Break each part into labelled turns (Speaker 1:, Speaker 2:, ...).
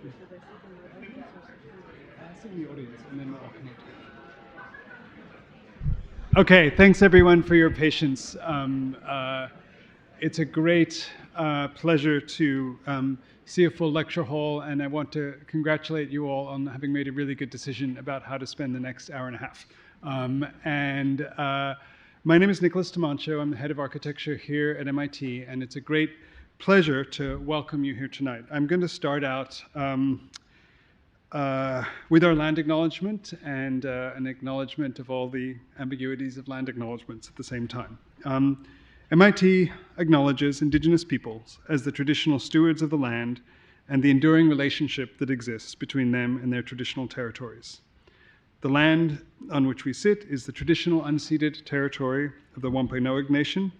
Speaker 1: Sit in the audience, and then we'll all connect. Okay, thanks everyone for your patience. It's a great pleasure to see a full lecture hall, and I want to congratulate you all on having made a really good decision about how to spend the next hour and a half. My name is Nicholas Tamancho. I'm the head of architecture here at MIT, and it's a great pleasure to welcome you here tonight. I'm going to start out with our land acknowledgement and an acknowledgement of all the ambiguities of land acknowledgements at the same time. MIT acknowledges Indigenous peoples as the traditional stewards of the land and the enduring relationship that exists between them and their traditional territories. The land on which we sit is the traditional unceded territory of the Wampanoag Nation.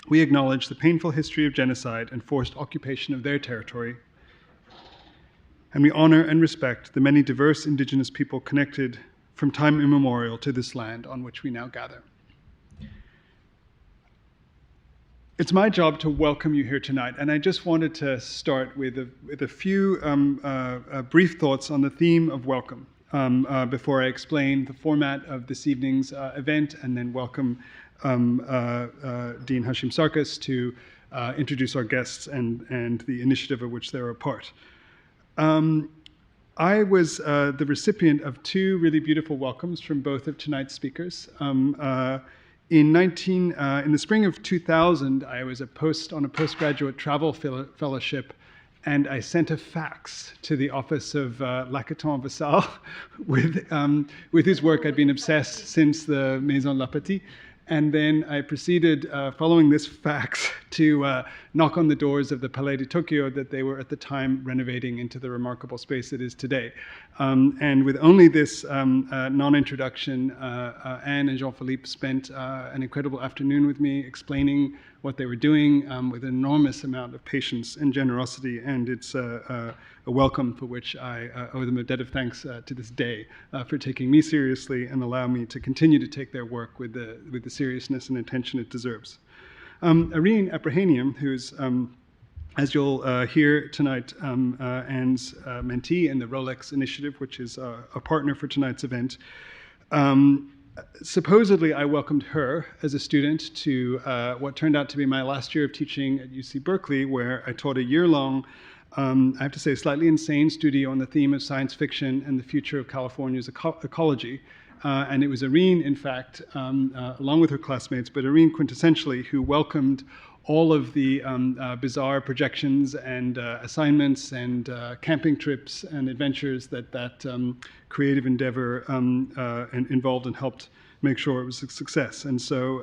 Speaker 1: We acknowledge the painful history of genocide and forced occupation of their territory, and we honor and respect the many diverse Indigenous people connected from time immemorial to this land on which we now gather. It's my job to welcome you here tonight, and I just wanted to start with a few brief thoughts on the theme of welcome before I explain the format of this evening's event, and then welcome Dean Hashim Sarkis to introduce our guests and the initiative of which they're a part. I was the recipient of two really beautiful welcomes from both of tonight's speakers. In the spring of 2000, I was on a postgraduate travel fellowship, and I sent a fax to the office of Lacaton with whose work I'd been obsessed since the Maison La Petite. And then I proceeded, following this fax, to knock on the doors of the Palais de Tokyo that they were at the time renovating into the remarkable space it is today. And with only this non-introduction, Anne and Jean-Philippe spent an incredible afternoon with me explaining what they were doing with an enormous amount of patience and generosity, and it's a welcome for which I owe them a debt of thanks to this day for taking me seriously and allow me to continue to take their work with the seriousness and attention it deserves. Arine Aprahamian, who's, as you'll hear tonight, Anne's mentee in the Rolex Initiative, which is a partner for tonight's event. Supposedly, I welcomed her as a student to what turned out to be my last year of teaching at UC Berkeley, where I taught a year-long, I have to say, slightly insane studio on the theme of science fiction and the future of California's ecology. And it was Arine, in fact, along with her classmates, but Arine quintessentially, who welcomed all of the bizarre projections and assignments and camping trips and adventures that creative endeavor involved and helped make sure it was a success. And so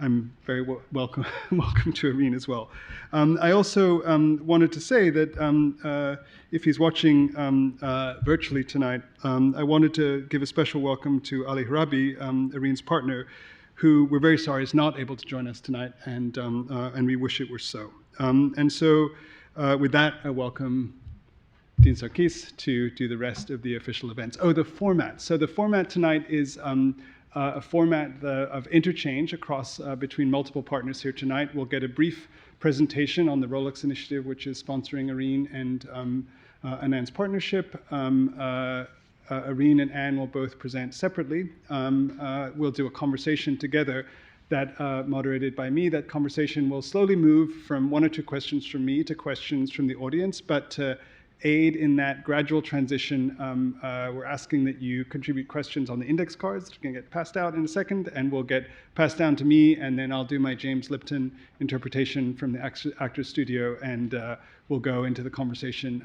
Speaker 1: I'm very welcome to Arine as well. I also wanted to say that if he's watching virtually tonight, I wanted to give a special welcome to Ali Harabi, Arine's partner, who we're very sorry is not able to join us tonight, and we wish it were so. And so with that, I welcome Dean Sarkis to do the rest of the official events. Oh, the format. So the format tonight is a format of interchange across between multiple partners here tonight. We'll get a brief presentation on the Rolex Initiative, which is sponsoring Arine and Anne's partnership. Arine and Anne will both present separately. We'll do a conversation together that moderated by me. That conversation will slowly move from one or two questions from me to questions from the audience, but to aid in that gradual transition, we're asking that you contribute questions on the index cards that are going to get passed out in a second, and will get passed down to me, and then I'll do my James Lipton interpretation from the Actors Studio, and we'll go into the conversation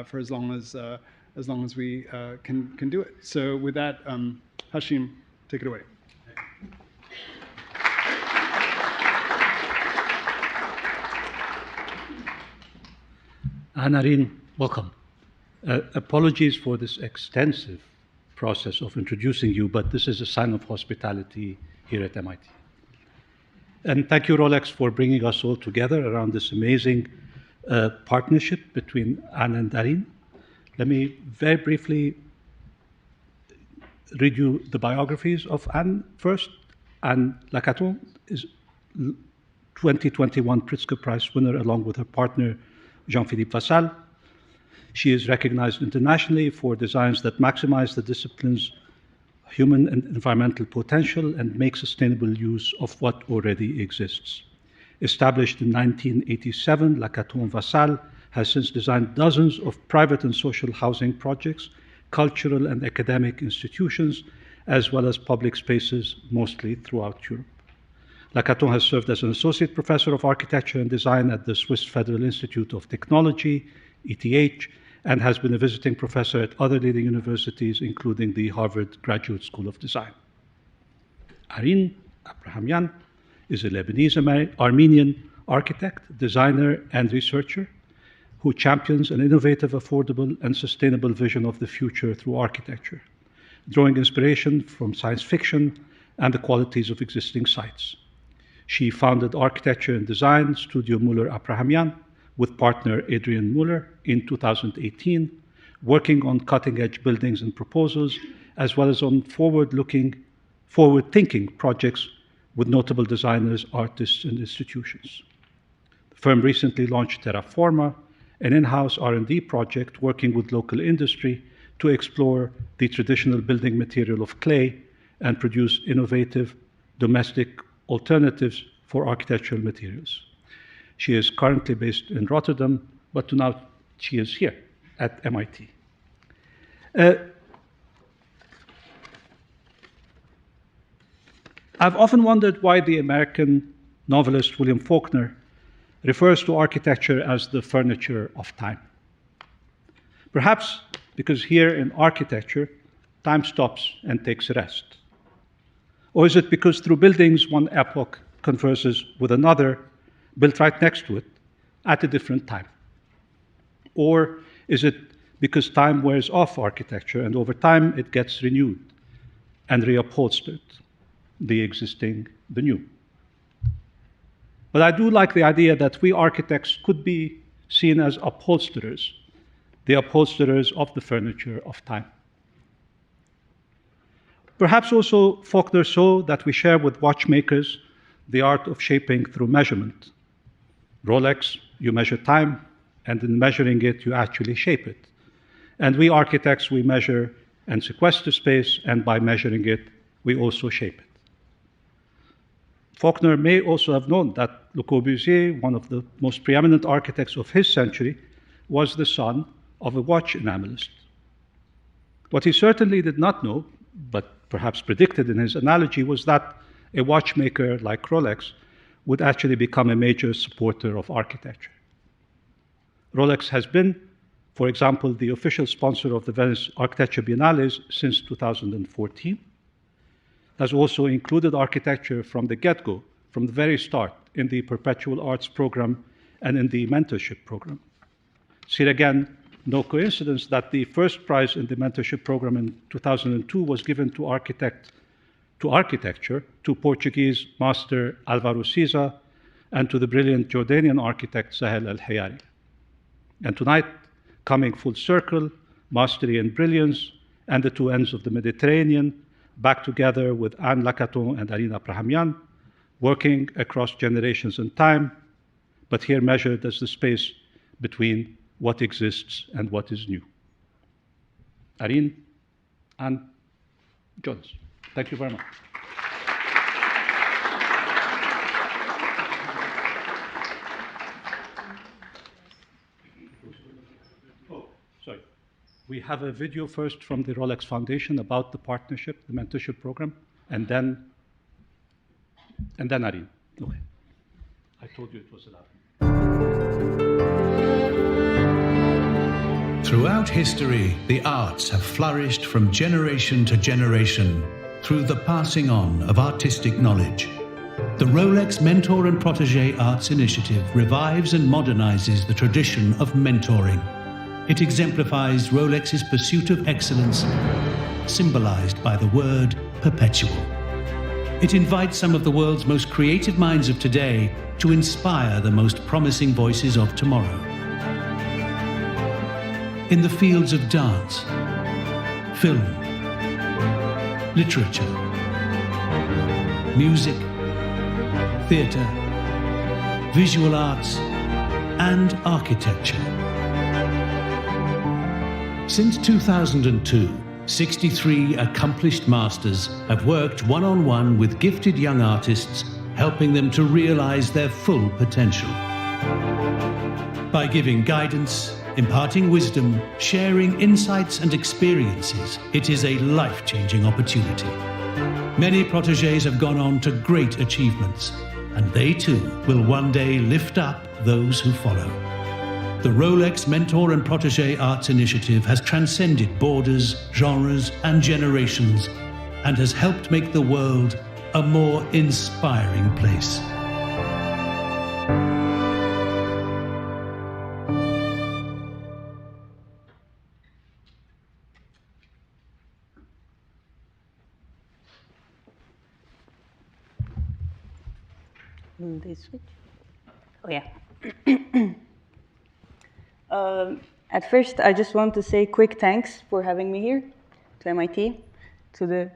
Speaker 1: for as long as we can do it. So with that, Hashim, take it away.
Speaker 2: Arine, welcome. Apologies for this extensive process of introducing you, but this is a sign of hospitality here at MIT. And thank you, Rolex, for bringing us all together around this amazing partnership between Anne and Arine. Let me very briefly read you the biographies of Anne first. Anne Lacaton is 2021 Pritzker Prize winner along with her partner, Jean-Philippe Vassal. She is recognized internationally for designs that maximize the discipline's human and environmental potential and make sustainable use of what already exists. Established in 1987, Lacaton Vassal has since designed dozens of private and social housing projects, cultural and academic institutions, as well as public spaces, mostly throughout Europe. Lacaton has served as an associate professor of architecture and design at the Swiss Federal Institute of Technology, ETH, and has been a visiting professor at other leading universities, including the Harvard Graduate School of Design. Arine Aprahamian is a Lebanese Armenian architect, designer, and researcher who champions an innovative, affordable, and sustainable vision of the future through architecture, drawing inspiration from science fiction and the qualities of existing sites. She founded Architecture and Design Studio Müller Aprahamian with partner Adrian Müller in 2018, working on cutting-edge buildings and proposals, as well as on forward-thinking projects with notable designers, artists, and institutions. The firm recently launched Terraforma, an in-house R&D project working with local industry to explore the traditional building material of clay and produce innovative domestic alternatives for architectural materials. She is currently based in Rotterdam, but now she is here at MIT. I've often wondered why the American novelist William Faulkner refers to architecture as the furniture of time. Perhaps because here in architecture, time stops and takes a rest. Or is it because through buildings, one epoch converses with another built right next to it at a different time? Or is it because time wears off architecture and over time it gets renewed and reupholstered, the existing, the new? But I do like the idea that we architects could be seen as upholsterers, the upholsterers of the furniture of time. Perhaps also Faulkner saw that we share with watchmakers the art of shaping through measurement. Rolex, you measure time, and in measuring it, you actually shape it. And we architects, we measure and sequester space, and by measuring it, we also shape it. Faulkner may also have known that Le Corbusier, one of the most preeminent architects of his century, was the son of a watch enamelist. What he certainly did not know, but perhaps predicted in his analogy, was that a watchmaker like Rolex would actually become a major supporter of architecture. Rolex has been, for example, the official sponsor of the Venice Architecture Biennales since 2014, has also included architecture from the get-go, from the very start, in the Perpetual Arts program and in the Mentorship program. It's here again, no coincidence that the first prize in the Mentorship program in 2002 was given to architecture, to Portuguese master Álvaro Siza, and to the brilliant Jordanian architect Sahel El-Hayari. And tonight, coming full circle, mastery and brilliance, and the two ends of the Mediterranean, back together with Anne Lacaton and Arine Aprahamian, working across generations and time, but here measured as the space between what exists and what is new. Arine, Anne, Jonas, thank you very much. We have a video first from the Rolex Foundation about the partnership, the mentorship program, and then Arine. Okay. I told you it was allowed.
Speaker 3: Throughout history, the arts have flourished from generation to generation through the passing on of artistic knowledge. The Rolex Mentor and Protégée Arts Initiative revives and modernizes the tradition of mentoring. It exemplifies Rolex's pursuit of excellence, symbolized by the word perpetual. It invites some of the world's most creative minds of today to inspire the most promising voices of tomorrow. In the fields of dance, film, literature, music, theatre, visual arts, and architecture. Since 2002, 63 accomplished masters have worked one-on-one with gifted young artists, helping them to realize their full potential. By giving guidance, imparting wisdom, sharing insights and experiences, it is a life-changing opportunity. Many protégés have gone on to great achievements, and they too will one day lift up those who follow. The Rolex Mentor and Protégé Arts Initiative has transcended borders, genres, and generations, and has helped make the world a more inspiring place.
Speaker 4: Will they switch? Oh, yeah. At first, I just want to say quick thanks for having me here, to MIT, to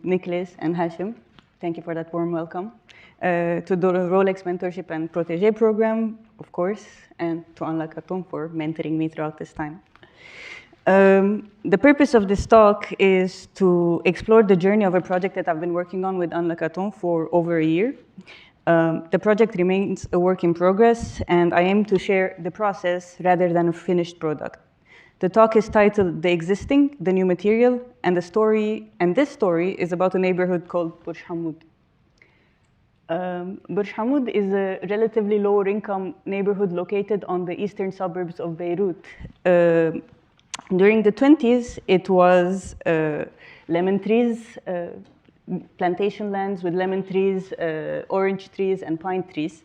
Speaker 4: Nicholas and Hashim. Thank you for that warm welcome. To the Rolex Mentorship and Protégé program, of course, and to Lacaton for mentoring me throughout this time. The purpose of this talk is to explore the journey of a project that I've been working on with Lacaton for over a year. The project remains a work in progress, and I aim to share the process rather than a finished product. The talk is titled The Existing, the New Material, and this story is about a neighborhood called Bourj Hammoud. Bourj Hammoud is a relatively lower income neighborhood located on the eastern suburbs of Beirut. During the 20s, it was lemon trees, plantation lands with lemon trees, orange trees, and pine trees.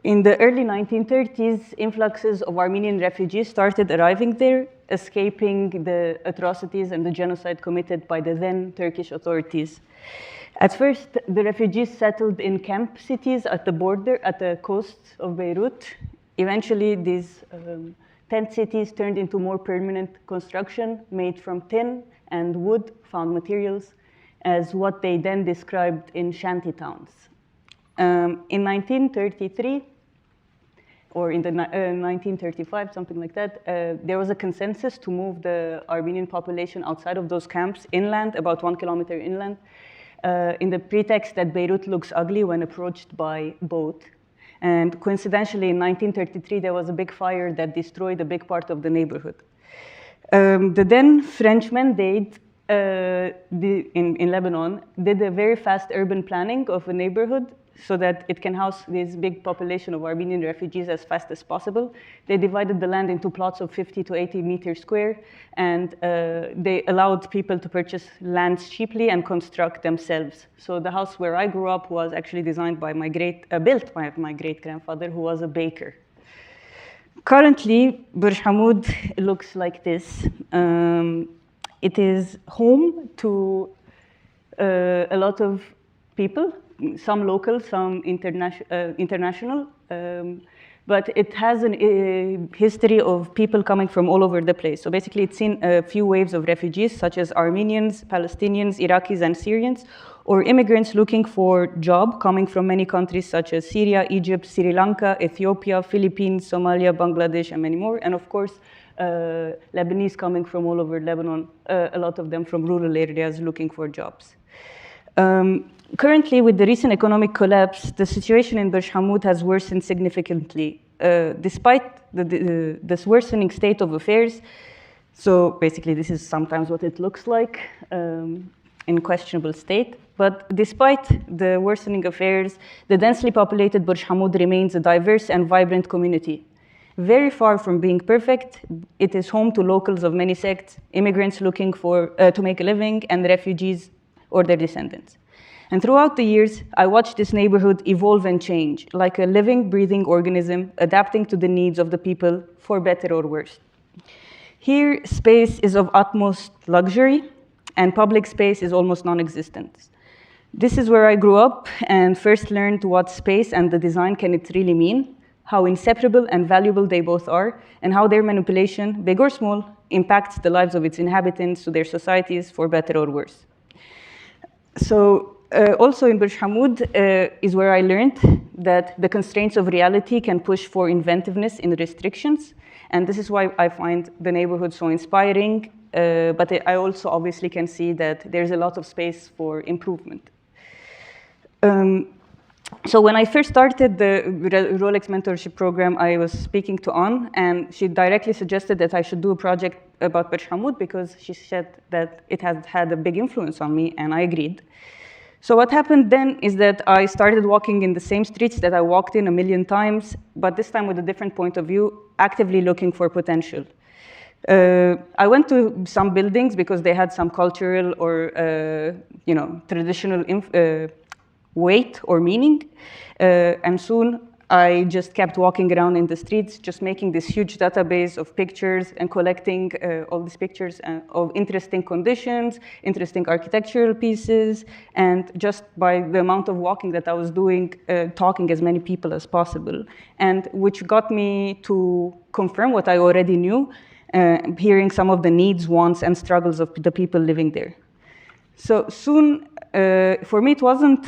Speaker 4: In the early 1930s, influxes of Armenian refugees started arriving there, escaping the atrocities and the genocide committed by the then Turkish authorities. At first, the refugees settled in camp cities at the border, at the coast of Beirut. Eventually, these tent cities turned into more permanent construction made from tin and wood, found materials, as what they then described in shanty towns. In 1933, or in the 1935, something like that, there was a consensus to move the Armenian population outside of those camps inland, about 1 kilometer inland, in the pretext that Beirut looks ugly when approached by boat. And coincidentally, in 1933, there was a big fire that destroyed a big part of the neighborhood. The then French mandate in Lebanon did a very fast urban planning of a neighborhood so that it can house this big population of Armenian refugees as fast as possible. They divided the land into plots of 50 to 80 meters square, and they allowed people to purchase lands cheaply and construct themselves. So the house where I grew up was actually designed by built by my great-grandfather, who was a baker. Currently, Bourj Hammoud looks like this. It is home to a lot of people, some local, some international, but it has a history of people coming from all over the place. So basically, it's seen a few waves of refugees, such as Armenians, Palestinians, Iraqis, and Syrians, or immigrants looking for job coming from many countries such as Syria, Egypt, Sri Lanka, Ethiopia, Philippines, Somalia, Bangladesh, and many more. And of course, Lebanese coming from all over Lebanon, a lot of them from rural areas looking for jobs. Currently, with the recent economic collapse, the situation in Bourj Hammoud has worsened significantly. Despite this worsening state of affairs, so basically this is sometimes what it looks like in questionable state, but despite the worsening affairs, the densely populated Bourj Hammoud remains a diverse and vibrant community. Very far from being perfect, it is home to locals of many sects, immigrants looking to make a living, and refugees or their descendants. And throughout the years, I watched this neighborhood evolve and change, like a living, breathing organism, adapting to the needs of the people, for better or worse. Here, space is of utmost luxury, and public space is almost non-existent. This is where I grew up and first learned what space and the design can it really mean, how inseparable and valuable they both are, and how their manipulation, big or small, impacts the lives of its inhabitants to their societies, for better or worse. So, also in Bourj Hammoud is where I learned that the constraints of reality can push for inventiveness in restrictions, And this is why I find the neighborhood so inspiring. But I also obviously can see that there's a lot of space for improvement. So when I first started the Rolex mentorship program, I was speaking to Anne, and she directly suggested that I should do a project about Bourj Hammoud because she said that it had had a big influence on me, and I agreed. So what happened then is that I started walking in the same streets that I walked in a million times, but this time with a different point of view, actively looking for potential. I went to some buildings because they had some cultural or traditional weight or meaning, and soon I just kept walking around in the streets, just making this huge database of pictures and collecting all these pictures of interesting conditions, interesting architectural pieces, and just by the amount of walking that I was doing, talking as many people as possible, and which got me to confirm what I already knew, hearing some of the needs, wants, and struggles of the people living there. So soon, for me, it wasn't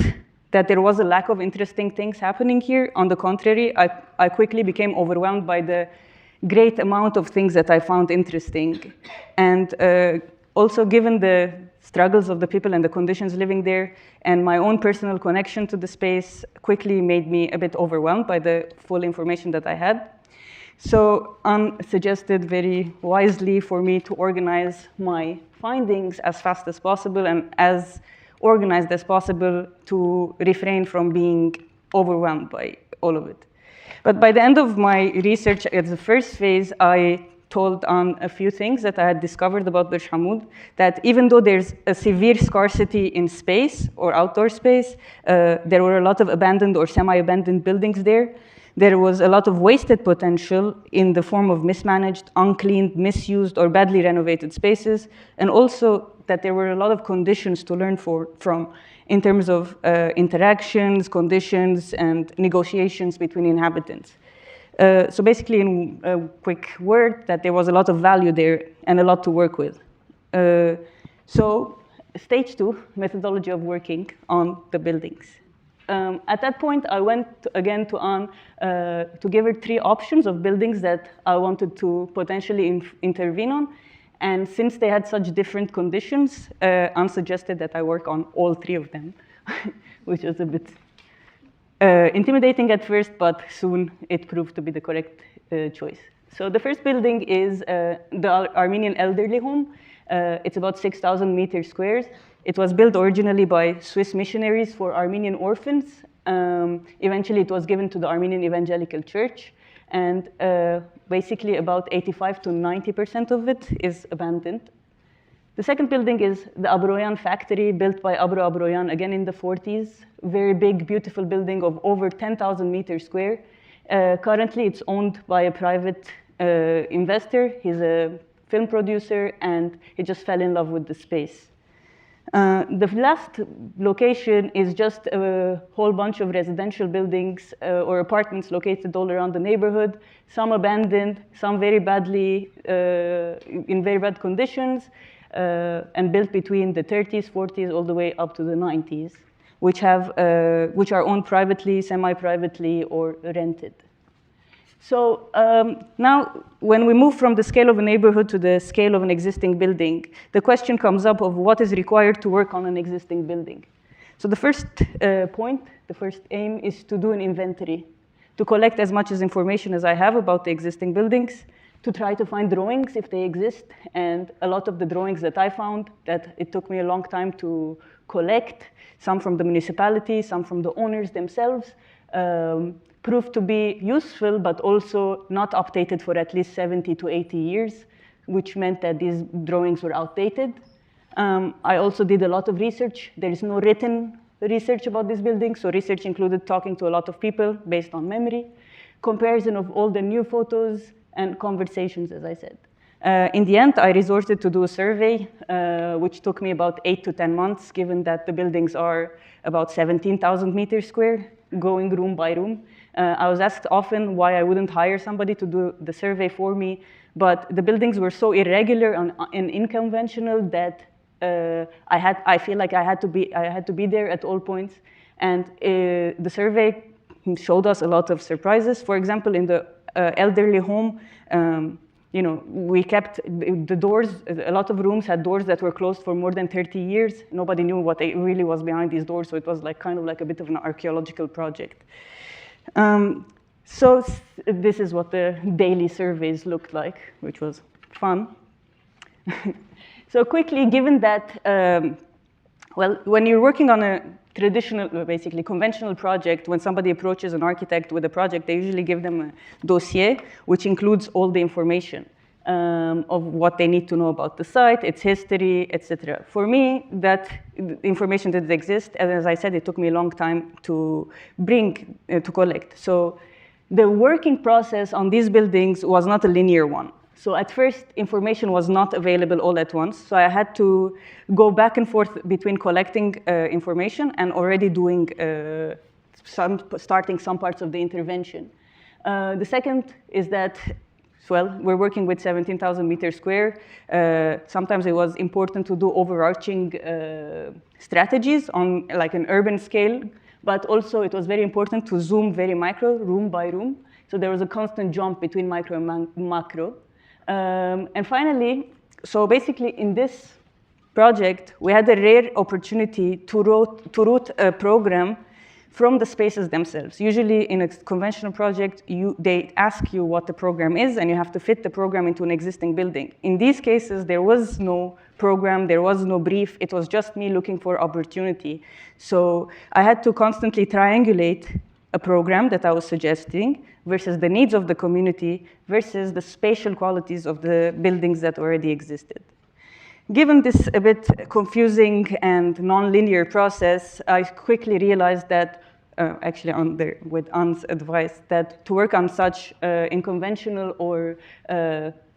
Speaker 4: that there was a lack of interesting things happening here. On the contrary, I quickly became overwhelmed by the great amount of things that I found interesting. And also given the struggles of the people and the conditions living there, and my own personal connection to the space quickly made me a bit overwhelmed by the full information that I had. So Anne suggested very wisely for me to organize my findings as fast as possible and as organized as possible to refrain from being overwhelmed by all of it. But by the end of my research at the first phase, I told Anne a few things that I had discovered about Bourj Hammoud, that even though there's a severe scarcity in space or outdoor space, there were a lot of abandoned or semi-abandoned buildings there. There was a lot of wasted potential in the form of mismanaged, uncleaned, misused, or badly renovated spaces, and also that there were a lot of conditions to learn from in terms of interactions, conditions, and negotiations between inhabitants. So basically, in a quick word, that there was a lot of value there and a lot to work with. So stage 2, methodology of working on the buildings. At that point, I went again to Anne to give her 3 options of buildings that I wanted to potentially intervene on. And since they had such different conditions, Anne suggested that I work on all 3 of them, which was a bit intimidating at first, but soon it proved to be the correct choice. So the first building is the Armenian elderly home. It's about 6,000 meters squares. It was built originally by Swiss missionaries for Armenian orphans. Eventually, it was given to the Armenian Evangelical Church. And basically, about 85 to 90% of it is abandoned. The second building is the Abroyan factory, built by Abro Abroyan, again in the 40s. Very big, beautiful building of over 10,000 meters square. Currently, it's owned by a private investor. He's a film producer, and he just fell in love with the space. The last location is just a whole bunch of residential buildings or apartments located all around the neighborhood, some abandoned, some very badly, in very bad conditions, and built between the 30s, 40s, all the way up to the 90s, which are owned privately, semi-privately, or rented. So now, when we move from the scale of a neighborhood to the scale of an existing building, the question comes up of what is required to work on an existing building. So the first point, the first aim, is to do an inventory, to collect as much information as I have about the existing buildings, to try to find drawings if they exist. And a lot of the drawings that I found, that it took me a long time to collect, some from the municipality, some from the owners themselves, proved to be useful, but also not updated for at least 70 to 80 years, which meant that these drawings were outdated. I also did a lot of research. There is no written research about this building, so research included talking to a lot of people based on memory, comparison of all the new photos, and conversations, as I said. In the end, I resorted to do a survey, which took me about 8 to 10 months, given that the buildings are about 17,000 meters square, going room by room. I was asked often why I wouldn't hire somebody to do the survey for me, but the buildings were so irregular and unconventional that I feel like I had to be there at all points. And the survey showed us a lot of surprises. For example, in the elderly home. You know, we kept the doors, a lot of rooms had doors that were closed for more than 30 years. Nobody knew what really was behind these doors, so it was like kind of like a bit of an archaeological project. So this is what the daily surveys looked like, which was fun. So quickly, given that, well, when you're working on a traditional, basically conventional project, when somebody approaches an architect with a project, they usually give them a dossier, which includes all the information of what they need to know about the site, its history, etc. For me, that information didn't exist, and as I said, it took me a long time to bring, to collect. So the working process on these buildings was not a linear one. So at first, information was not available all at once. So I had to go back and forth between collecting information and already doing starting some parts of the intervention. The second is that, well, we're working with 17,000 meters square. Sometimes it was important to do overarching strategies on like an urban scale, but also it was very important to zoom very micro, room by room. So there was a constant jump between micro and macro. And finally, so basically in this project, we had a rare opportunity to route a program from the spaces themselves. Usually in a conventional project, they ask you what the program is, and you have to fit the program into an existing building. In these cases, there was no program, there was no brief, it was just me looking for opportunity. So I had to constantly triangulate a program that I was suggesting versus the needs of the community versus the spatial qualities of the buildings that already existed. Given this a bit confusing and non-linear process, I quickly realized that, actually with Anne's advice, that to work on such unconventional or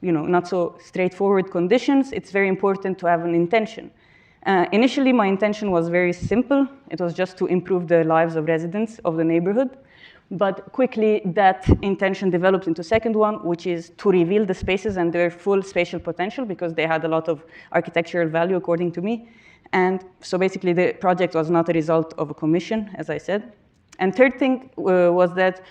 Speaker 4: not so straightforward conditions, it's very important to have an intention. Initially, my intention was very simple. It was just to improve the lives of residents of the neighborhood. But quickly, that intention developed into a second one, which is to reveal the spaces and their full spatial potential, because they had a lot of architectural value, according to me. And so basically, the project was not a result of a commission, as I said. And third thing was that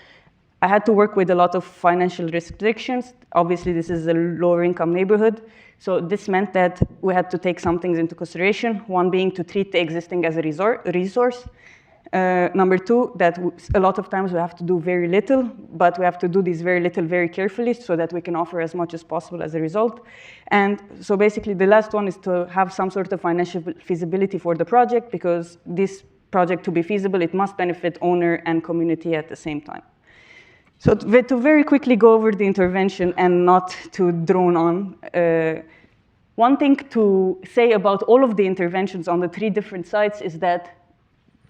Speaker 4: I had to work with a lot of financial restrictions. Obviously, this is a lower income neighborhood. So this meant that we had to take some things into consideration, one being to treat the existing as a resource. Number two, that a lot of times we have to do very little, but we have to do this very little very carefully so that we can offer as much as possible as a result. And so basically the last one is to have some sort of financial feasibility for the project, because this project to be feasible, it must benefit owner and community at the same time. So to very quickly go over the intervention and not to drone on, one thing to say about all of the interventions on the 3 different sites is that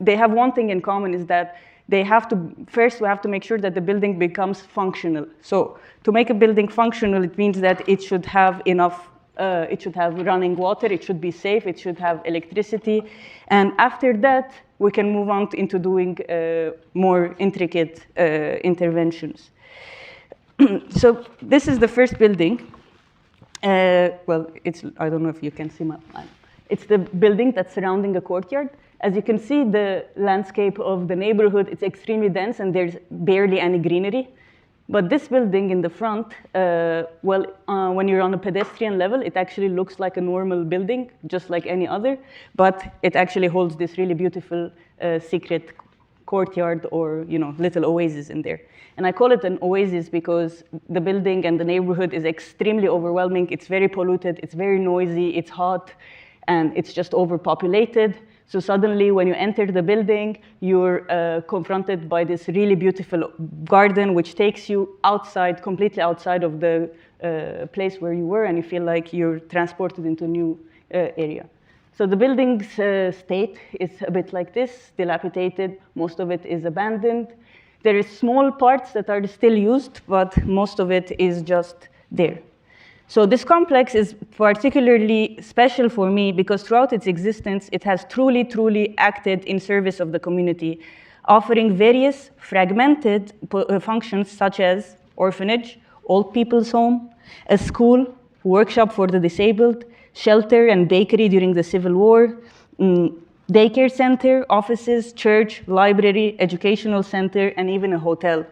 Speaker 4: they have one thing in common, is that they have to, first we have to make sure that the building becomes functional. So to make a building functional, it means that it should have enough, it should have running water, it should be safe, it should have electricity. And after that, we can move on into doing more intricate interventions. So this is the first building. Well, I don't know if you can see my line. It's the building that's surrounding a courtyard. As you can see, the landscape of the neighborhood, it's extremely dense and there's barely any greenery. But this building in the front, when you're on a pedestrian level, it actually looks like a normal building, just like any other, but it actually holds this really beautiful secret courtyard or little oasis in there. And I call it an oasis because the building and the neighborhood is extremely overwhelming. It's very polluted, it's very noisy, it's hot, and it's just overpopulated. So suddenly, when you enter the building, you're confronted by this really beautiful garden, which takes you outside, completely outside of the place where you were, and you feel like you're transported into a new area. So the building's state is a bit like this, dilapidated. Most of it is abandoned. There is small parts that are still used, but most of it is just there. So this complex is particularly special for me because throughout its existence, it has truly, truly acted in service of the community, offering various fragmented functions such as orphanage, old people's home, a school, workshop for the disabled, shelter and bakery during the Civil War, daycare center, offices, church, library, educational center, and even a hotel.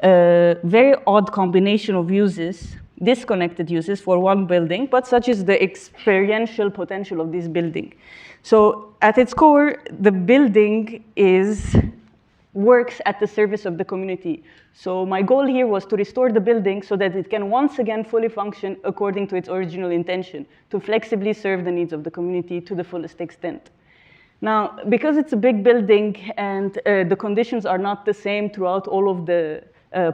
Speaker 4: a very odd combination of uses, disconnected uses for one building, but such is the experiential potential of this building. So at its core, the building works at the service of the community. So my goal here was to restore the building so that it can once again fully function according to its original intention, to flexibly serve the needs of the community to the fullest extent. Now, because it's a big building and the conditions are not the same throughout all of the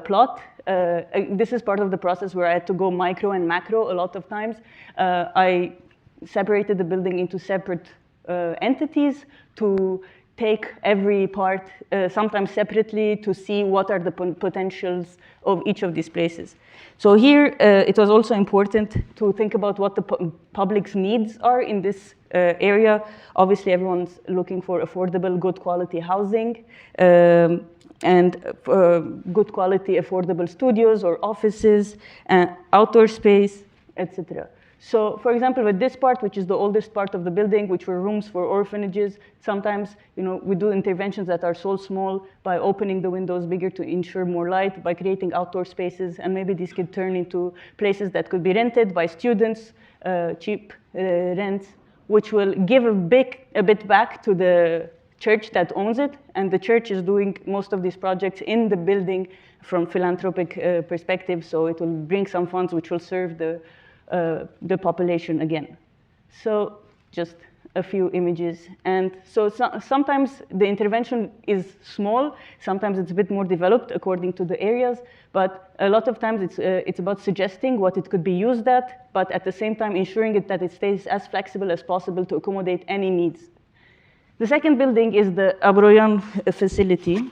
Speaker 4: plot, this is part of the process where I had to go micro and macro a lot of times. I separated the building into separate entities to take every part, sometimes separately, to see what are the potentials of each of these places. So here, it was also important to think about what the public's needs are in this area. Obviously, everyone's looking for affordable, good quality housing, and good quality, affordable studios or offices, outdoor space, etc. So, for example, with this part, which is the oldest part of the building, which were rooms for orphanages, sometimes we do interventions that are so small by opening the windows bigger to ensure more light, by creating outdoor spaces, and maybe these could turn into places that could be rented by students, cheap rents, which will give a bit back to the church that owns it, and the church is doing most of these projects in the building from philanthropic perspective, so it will bring some funds which will serve the population again. So just a few images. And so sometimes the intervention is small, sometimes it's a bit more developed according to the areas, but a lot of times it's about suggesting what it could be used at, but at the same time ensuring that it stays as flexible as possible to accommodate any needs. The second building is the Abroyan facility.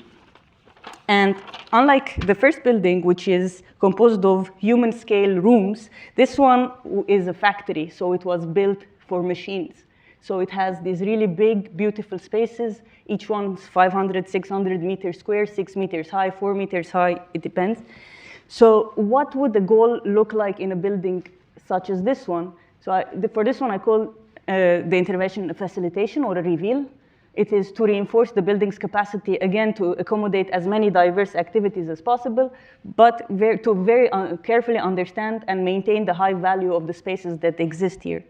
Speaker 4: And unlike the first building, which is composed of human-scale rooms, this one is a factory, so it was built for machines. So it has these really big, beautiful spaces. Each one's 500, 600 meters square, 6 meters high, 4 meters high, it depends. So what would the goal look like in a building such as this one? So for this one, I call the intervention a facilitation or a reveal. It is to reinforce the building's capacity, again, to accommodate as many diverse activities as possible, but to very carefully understand and maintain the high value of the spaces that exist here.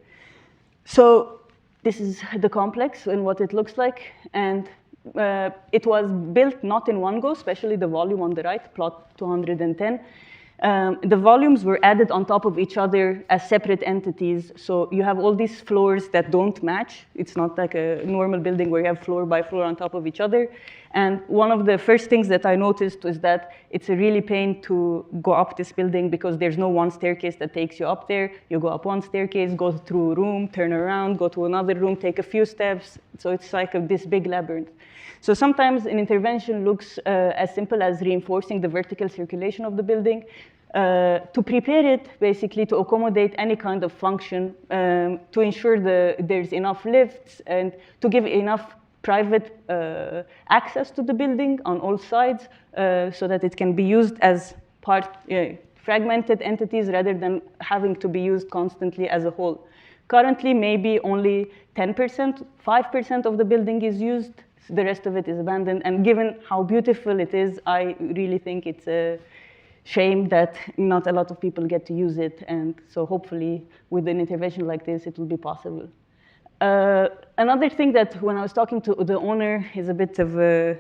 Speaker 4: So this is the complex and what it looks like. And it was built not in one go, especially the volume on the right, plot 210. The volumes were added on top of each other as separate entities. So you have all these floors that don't match. It's not like a normal building where you have floor by floor on top of each other. And one of the first things that I noticed was that it's a really pain to go up this building because there's no one staircase that takes you up there. You go up one staircase, go through a room, turn around, go to another room, take a few steps. So it's like this big labyrinth. So sometimes an intervention looks as simple as reinforcing the vertical circulation of the building to prepare it, basically, to accommodate any kind of function, to ensure there's enough lifts, and to give enough private access to the building on all sides so that it can be used as fragmented entities rather than having to be used constantly as a whole. Currently, maybe only 10%, 5% of the building is used. The rest of it is abandoned. And given how beautiful it is, I really think it's a shame that not a lot of people get to use it. And so hopefully, with an intervention like this, it will be possible. Another thing that when I was talking to the owner, is a bit of a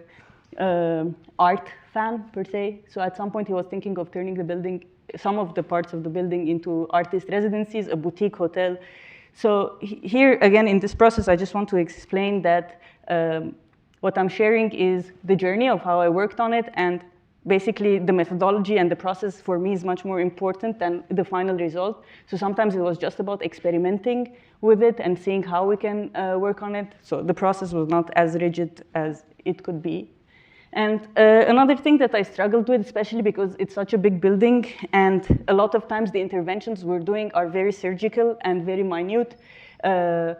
Speaker 4: art fan, per se. So at some point, he was thinking of turning the building, some of the parts of the building, into artist residencies, a boutique hotel. So here, again, in this process, I just want to explain that what I'm sharing is the journey of how I worked on it, and basically the methodology and the process for me is much more important than the final result. So sometimes it was just about experimenting with it and seeing how we can work on it. So the process was not as rigid as it could be. And another thing that I struggled with, especially because it's such a big building, and a lot of times the interventions we're doing are very surgical and very minute.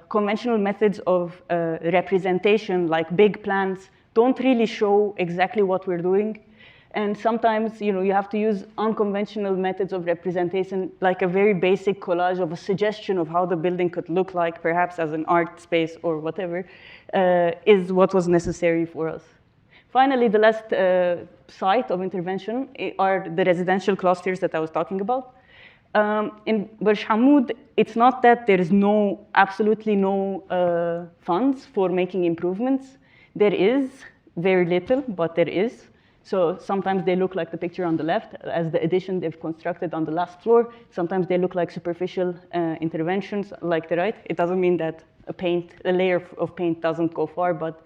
Speaker 4: Conventional methods of representation, like big plans, don't really show exactly what we're doing. And sometimes, you have to use unconventional methods of representation, like a very basic collage of a suggestion of how the building could look like, perhaps as an art space or whatever, is what was necessary for us. Finally, the last site of intervention are the residential clusters that I was talking about. In Bourj Hammoud, it's not that there is absolutely no funds for making improvements. There is very little, but there is. So sometimes they look like the picture on the left, as the addition they've constructed on the last floor. Sometimes they look like superficial interventions like the right. It doesn't mean that a layer of paint doesn't go far, but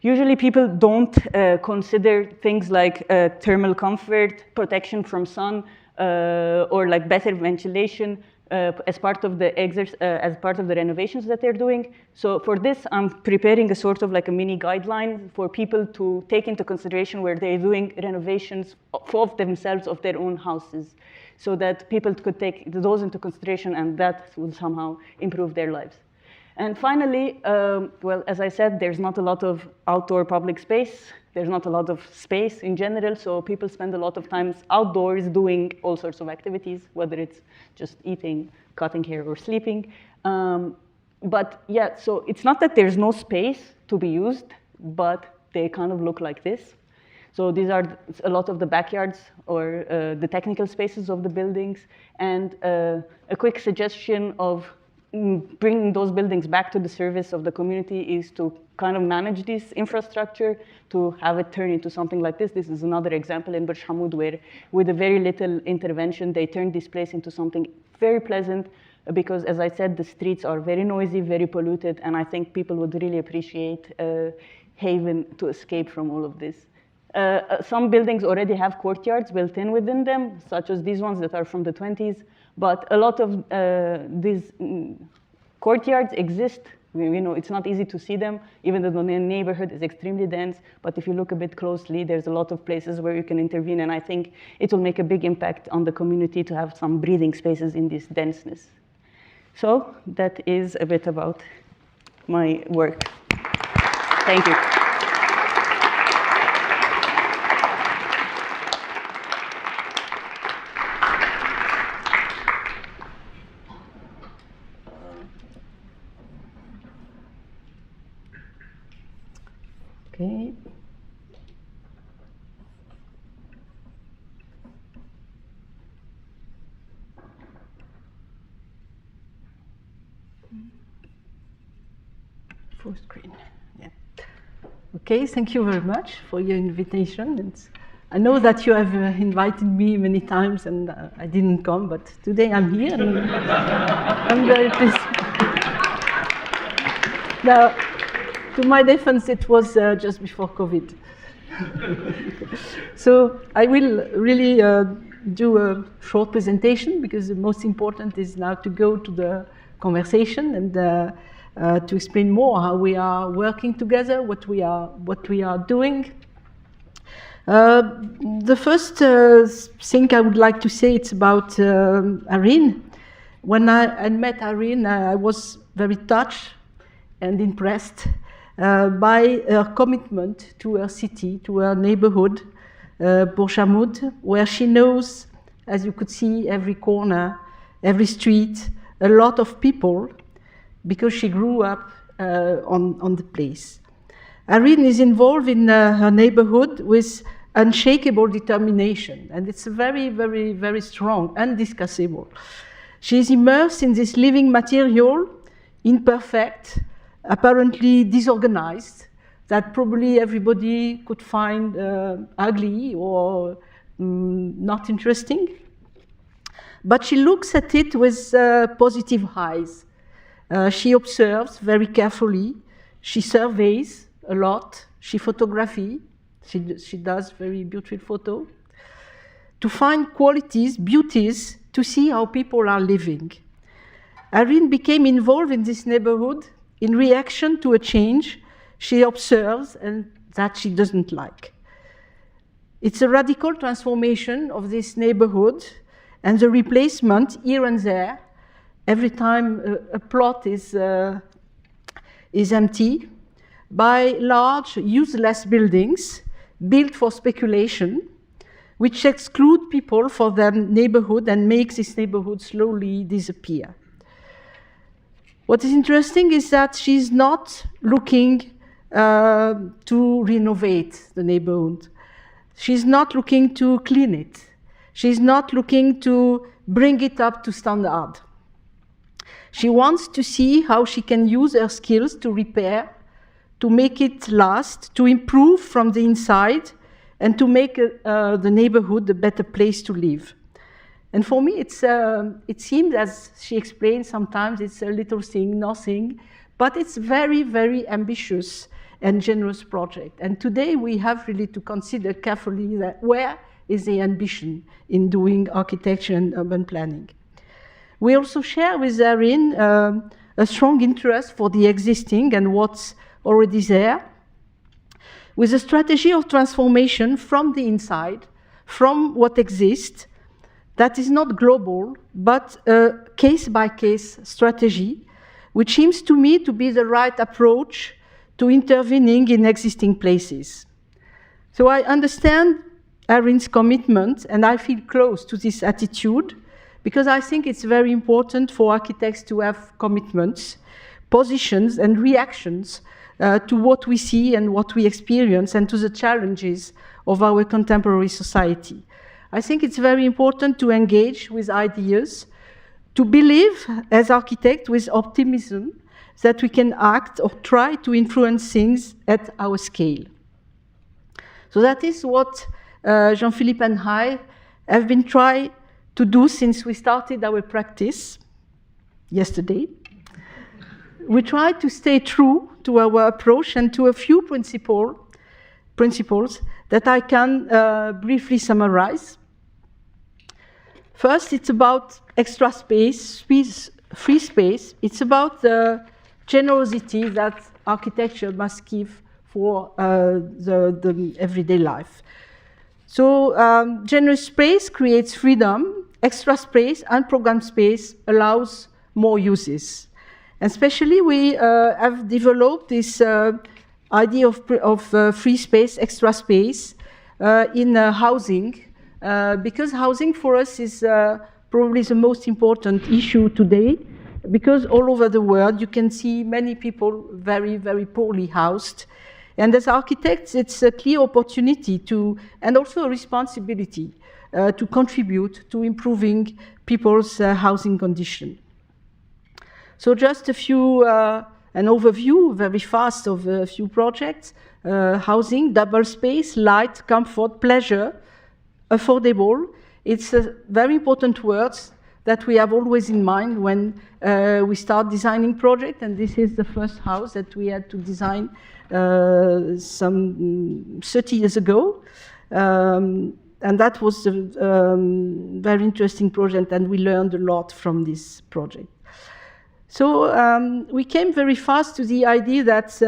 Speaker 4: usually people don't consider things like thermal comfort, protection from sun, or like better ventilation as part of the renovations that they're doing. So for this, I'm preparing a sort of like a mini guideline for people to take into consideration where they're doing renovations of themselves, of their own houses, so that people could take those into consideration, and that will somehow improve their lives. And finally, well, as I said, there's not a lot of outdoor public space. There's not a lot of space in general, so people spend a lot of time outdoors doing all sorts of activities, whether it's just eating, cutting hair, or sleeping. But yeah, so it's not that there's no space to be used, but they kind of look like this. So these are a lot of the backyards or the technical spaces of the buildings. And a quick suggestion of bringing those buildings back to the service of the community is to kind of manage this infrastructure, to have it turn into something like this. This is another example in Bourj Hammoud where, with a very little intervention, they turned this place into something very pleasant, because, as I said, the streets are very noisy, very polluted, and I think people would really appreciate a haven to escape from all of this. Some buildings already have courtyards built in within them, such as these ones that are from the 20s. But a lot of these courtyards exist. You know, it's not easy to see them, even though the neighborhood is extremely dense. But if you look a bit closely, there's a lot of places where you can intervene. And I think it will make a big impact on the community to have some breathing spaces in this denseness. So that is a bit about my work. Thank you. Okay. Full screen. Yeah. Okay, thank you very much for your invitation. I know that you have invited me many times and I didn't come, but today I'm here and I'm very pleased. Now, to my defense, it was just before COVID. So I will really do a short presentation, because the most important is now to go to the conversation and to explain more how we are working together, what we are doing. The first thing I would like to say, it's about Arine. When I met Arine, I was very touched and impressed by her commitment to her city, to her neighborhood, Bourj Hammoud, where she knows, as you could see, every corner, every street, a lot of people, because she grew up on the place. Arine is involved in her neighborhood with unshakable determination, and it's very, very, very strong, undiscussable. She is immersed in this living material, imperfect, apparently disorganized, that probably everybody could find ugly or not interesting. But she looks at it with positive eyes. She observes very carefully. She surveys a lot. She photography. She does very beautiful photo to find qualities, beauties, to see how people are living. Arine became involved in this neighborhood in reaction to a change she observes and that she doesn't like. It's a radical transformation of this neighborhood and the replacement here and there. Every time a plot is empty, by large, useless buildings built for speculation, which exclude people from their neighborhood and make this neighborhood slowly disappear. What is interesting is that she's not looking
Speaker 5: to renovate the neighborhood. She's not looking to clean it. She's not looking to bring it up to standard. She wants to see how she can use her skills to repair, to make it last, to improve from the inside, and to make the neighborhood a better place to live. And for me, it seems, as she explained, sometimes it's a little thing, nothing, but it's very, very ambitious and generous project. And today we have really to consider carefully that where is the ambition in doing architecture and urban planning. We also share with Arine a strong interest for the existing and what's already there, with a strategy of transformation from the inside, from what exists, that is not global, but a case-by-case strategy, which seems to me to be the right approach to intervening in existing places. So I understand Arine's commitment, and I feel close to this attitude, because I think it's very important for architects to have commitments, positions, and reactions to what we see and what we experience, and to the challenges of our contemporary society. I think it's very important to engage with ideas, to believe as architects with optimism that we can act or try to influence things at our scale. So that is what Jean-Philippe and I have been trying to do since we started our practice yesterday. We try to stay true to our approach and to a few principles that I can briefly summarize. First, it's about extra space, free space. It's about the generosity that architecture must give for the everyday life. So generous space creates freedom. Extra space, unprogrammed space, allows more uses. And especially we have developed this idea of free space, extra space in housing, because housing for us is probably the most important issue today, because all over the world you can see many people very, very poorly housed. And as architects, it's a clear opportunity to, and also a responsibility to contribute to improving people's housing condition. So just a few, an overview very fast of a few projects. Housing, double space, light, comfort, pleasure, affordable. It's very important words that we have always in mind when we start designing projects, and this is the first house that we had to design some 30 years ago. And that was a very interesting project, and we learned a lot from this project. So we came very fast to the idea that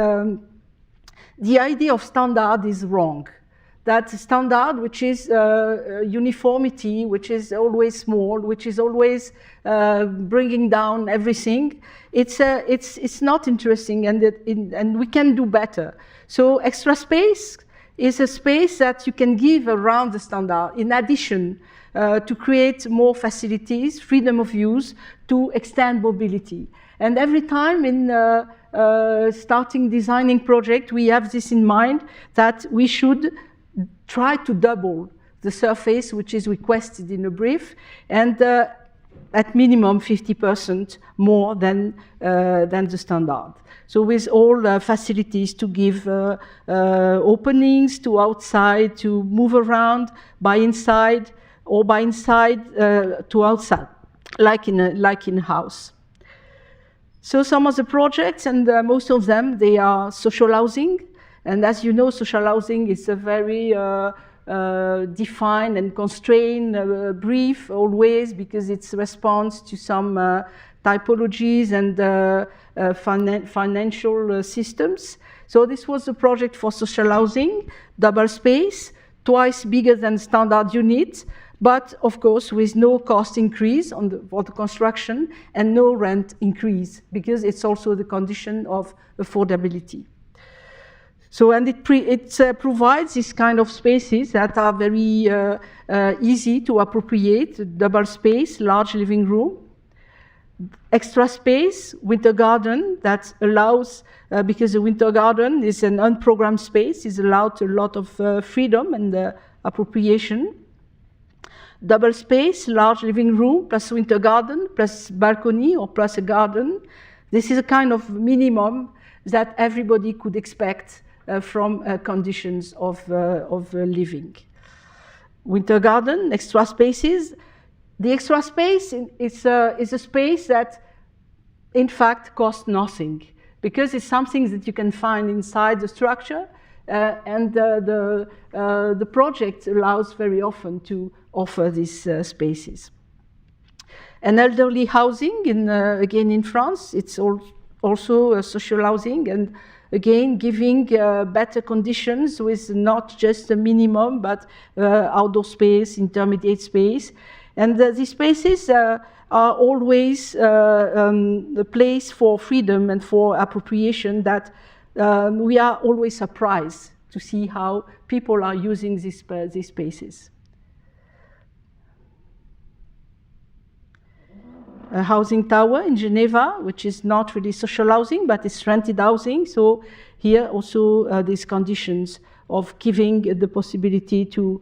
Speaker 5: the idea of standard is wrong. That standard, which is uniformity, which is always small, which is always bringing down everything, it's not interesting, and we can do better. So extra space is a space that you can give around the standard, in addition to create more facilities, freedom of use, to extend mobility. And every time in starting designing project, we have this in mind, that we should try to double the surface which is requested in a brief, and at minimum 50% more than the standard. So with all facilities to give openings to outside, to move around by inside, or by inside to outside, like in a house. So some of the projects, and most of them, they are social housing. And as you know, social housing is a very defined and constrained brief always, because it's a response to some typologies and financial systems. So this was a project for social housing, double space, twice bigger than standard units, but of course with no cost increase for the construction and no rent increase, because it's also the condition of affordability. So, and it provides this kind of spaces that are very easy to appropriate: double space, large living room, extra space, winter garden, that allows, because the winter garden is an unprogrammed space, is allowed a lot of freedom and appropriation. Double space, large living room, plus winter garden, plus balcony, or plus a garden. This is a kind of minimum that everybody could expect from conditions of living. Winter garden, extra spaces. The extra space is a space that, in fact, costs nothing, because it's something that you can find inside the structure, and the project allows very often to offer these spaces. And elderly housing, again in France, it's also social housing, and again giving better conditions with not just a minimum, but outdoor space, intermediate space. And these spaces are always the place for freedom and for appropriation that we are always surprised to see how people are using these spaces. A housing tower in Geneva, which is not really social housing, but it's rented housing. So here also these conditions of giving the possibility to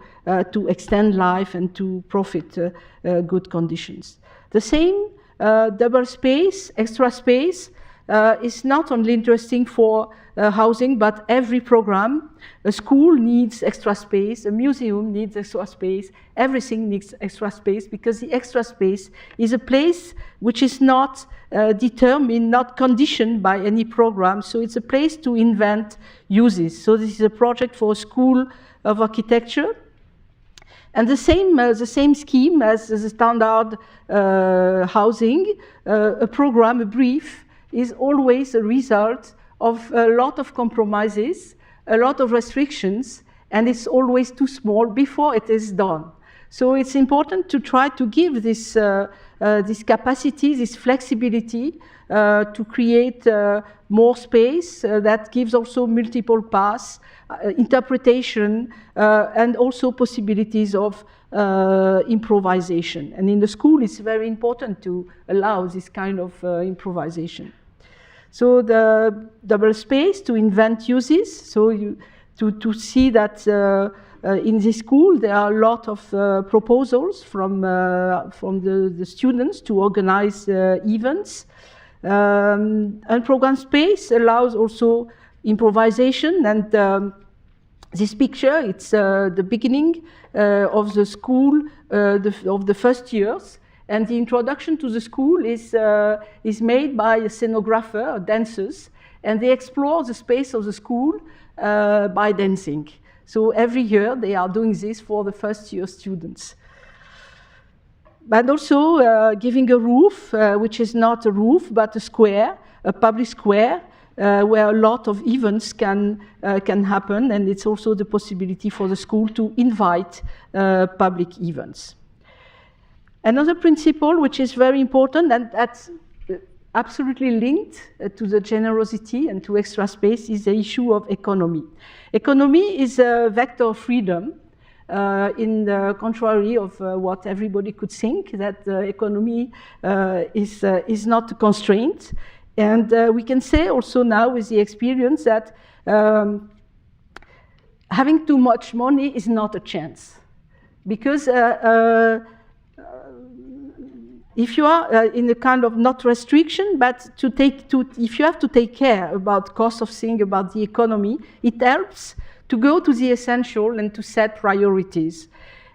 Speaker 5: extend life and to profit good conditions. The same double space, extra space, is not only interesting for housing, but every program. A school needs extra space, a museum needs extra space, everything needs extra space, because the extra space is a place which is not determined, not conditioned by any program, so it's a place to invent uses. So this is a project for a school of architecture. And the same scheme as the standard housing, a program, a brief, is always a result of a lot of compromises, a lot of restrictions, and it's always too small before it is done. So it's important to try to give this capacity, this flexibility, to create more space that gives also multiple paths, interpretation, and also possibilities of improvisation. And in the school, it's very important to allow this kind of improvisation. So the double space to invent uses, so to see that in this school there are a lot of proposals from the students to organize events. And program space allows also improvisation, and this picture, it's the beginning of the school of the first years. And the introduction to the school is made by a scenographer, dancers, and they explore the space of the school by dancing. So every year they are doing this for the first year students. But also giving a roof, which is not a roof, but a square, a public square, where a lot of events can happen, and it's also the possibility for the school to invite public events. Another principle which is very important, and that's absolutely linked to the generosity and to extra space, is the issue of economy. Economy is a vector of freedom, in the contrary of what everybody could think, that economy is not a constraint. And we can say also now with the experience that having too much money is not a chance. Because if you are in a kind of not restriction, but if you have to take care about cost of things, about the economy, it helps to go to the essential and to set priorities.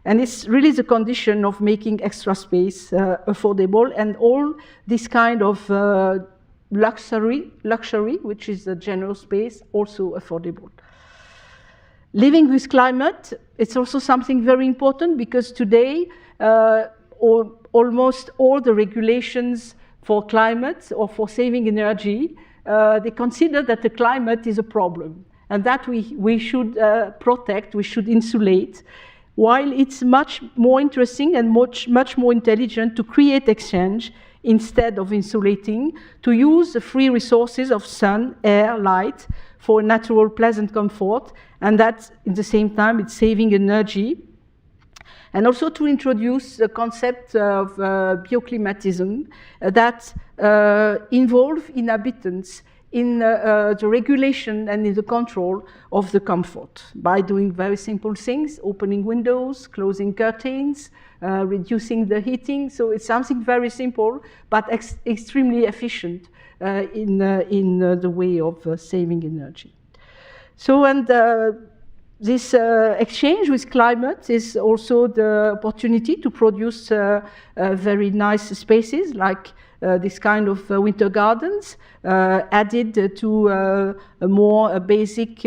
Speaker 5: And it's really the condition of making extra space affordable, and all this kind of luxury, which is the general space, also affordable. Living with climate, it's also something very important, because today almost all the regulations for climate or for saving energy, they consider that the climate is a problem, and that we should protect, we should insulate, while it's much more interesting and much more intelligent to create exchange instead of insulating, to use the free resources of sun, air, light for natural, pleasant comfort, and that, at the same time, it's saving energy. and also to introduce the concept of bioclimatism that involve inhabitants in the regulation and in the control of the comfort by doing very simple things, opening windows, closing curtains, reducing the heating. So it's something very simple, but extremely efficient in the way of saving energy. So, and this exchange with climate is also the opportunity to produce very nice spaces like this kind of winter gardens, added to a more basic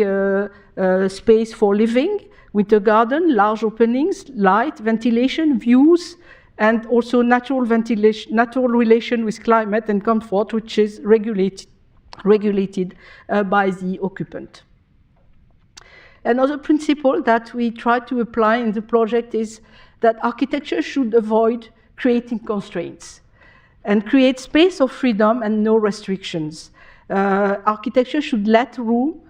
Speaker 5: space for living. Winter garden, large openings, light, ventilation, views, and also natural ventilation, natural relation with climate and comfort, which is regulated by the occupant. Another principle that we try to apply in the project is that architecture should avoid creating constraints and create space of freedom and no restrictions. Architecture should let room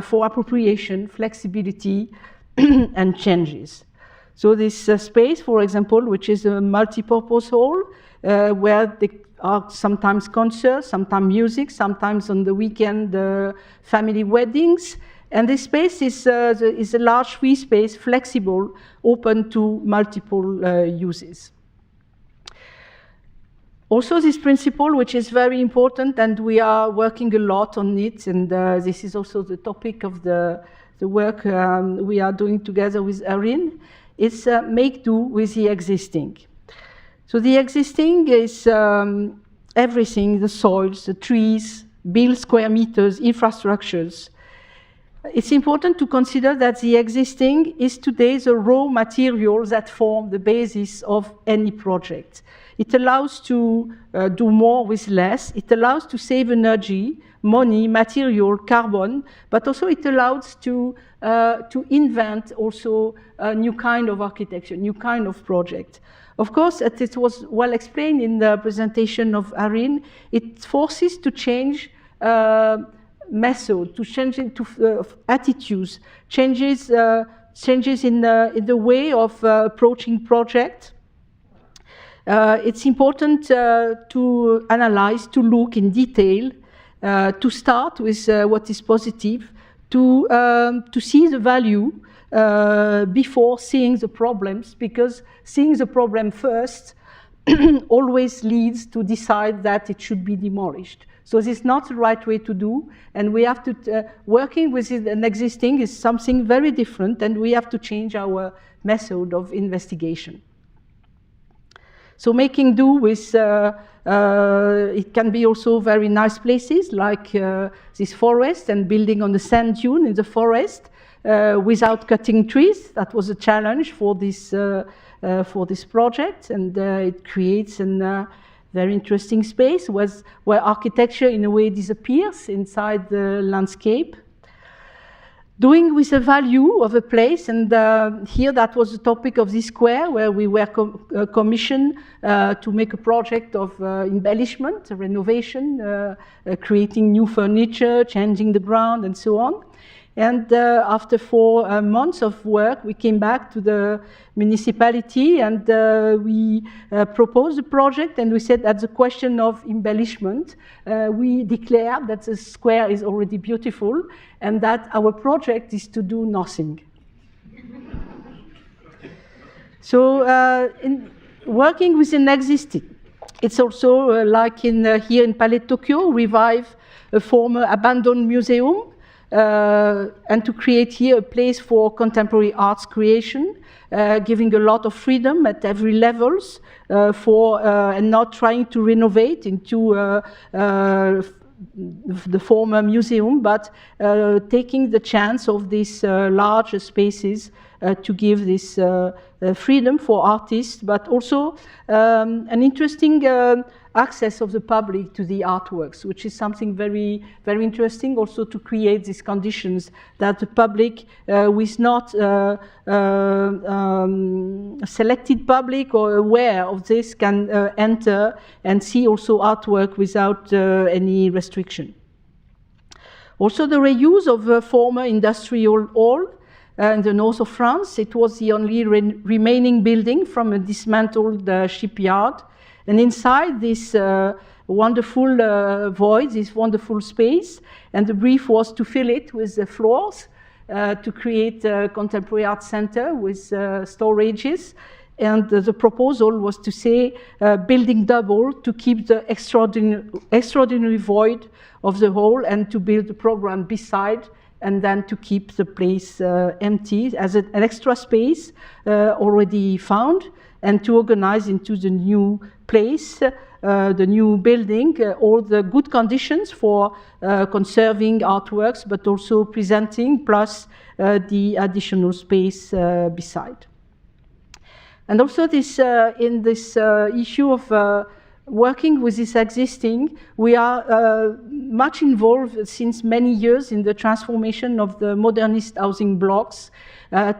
Speaker 5: for appropriation, flexibility, and changes. So this space, for example, which is a multi-purpose hall, where there are sometimes concerts, sometimes music, sometimes on the weekend family weddings. And this space is a large free space, flexible, open to multiple uses. Also, this principle, which is very important, and we are working a lot on it, and this is also the topic of the work we are doing together with Arine, is make do with the existing. So the existing is everything, the soils, the trees, build square meters, infrastructures. It's important to consider that the existing is today the raw materials that form the basis of any project. It allows to do more with less. It allows to save energy, money, material, carbon, but also it allows to invent also a new kind of architecture, new kind of project. Of course, as it was well explained in the presentation of Arine, it forces to change method, to change into attitudes, changes in the way of approaching project. It's important to analyze, to look in detail, to start with what is positive, to see the value before seeing the problems, because seeing the problem first always leads to decide that it should be demolished. So this is not the right way to do, and we have to, working with an existing is something very different, and we have to change our method of investigation. So making do with, it can be also very nice places like this forest and building on the sand dune in the forest without cutting trees. That was a challenge for this project, and it creates a very interesting space where architecture in a way disappears inside the landscape. Doing with the value of a place, and here that was the topic of this square, where we were commissioned to make a project of embellishment, renovation, creating new furniture, changing the ground, and so on. And after 4 months of work, we came back to the municipality and we proposed a project, and we said that the question of embellishment, we declared that the square is already beautiful and that our project is to do nothing. So in working with an existing, it's also like here in Palais Tokyo, revive a former abandoned museum, and to create here a place for contemporary arts creation, giving a lot of freedom at every levels and not trying to renovate into the former museum, but taking the chance of these larger spaces to give this freedom for artists, but also an interesting access of the public to the artworks, which is something very, very interesting, also to create these conditions that the public, with not selected public or aware of this, can enter and see also artwork without any restriction. Also the reuse of a former industrial hall, in the north of France. It was the only remaining building from a dismantled shipyard. And inside this wonderful void, this wonderful space, and the brief was to fill it with the floors, to create a contemporary art center with storages. And the proposal was to say building double to keep the extraordinary void of the whole, and to build a program beside, and then to keep the place empty as an extra space already found, and to organize into the new place, the new building, all the good conditions for conserving artworks, but also presenting, plus the additional space beside. And also this, in this issue of working with this existing, we are much involved since many years in the transformation of the modernist housing blocks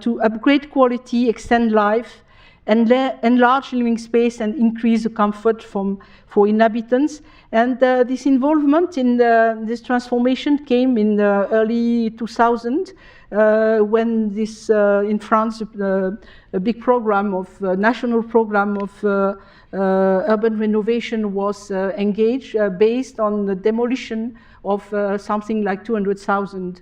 Speaker 5: to upgrade quality, extend life, and enlarge living space and increase the comfort for inhabitants. And this involvement in this transformation came in the early 2000s, when this, in France, a big program of, national program of urban renovation was engaged, based on the demolition of something like 200,000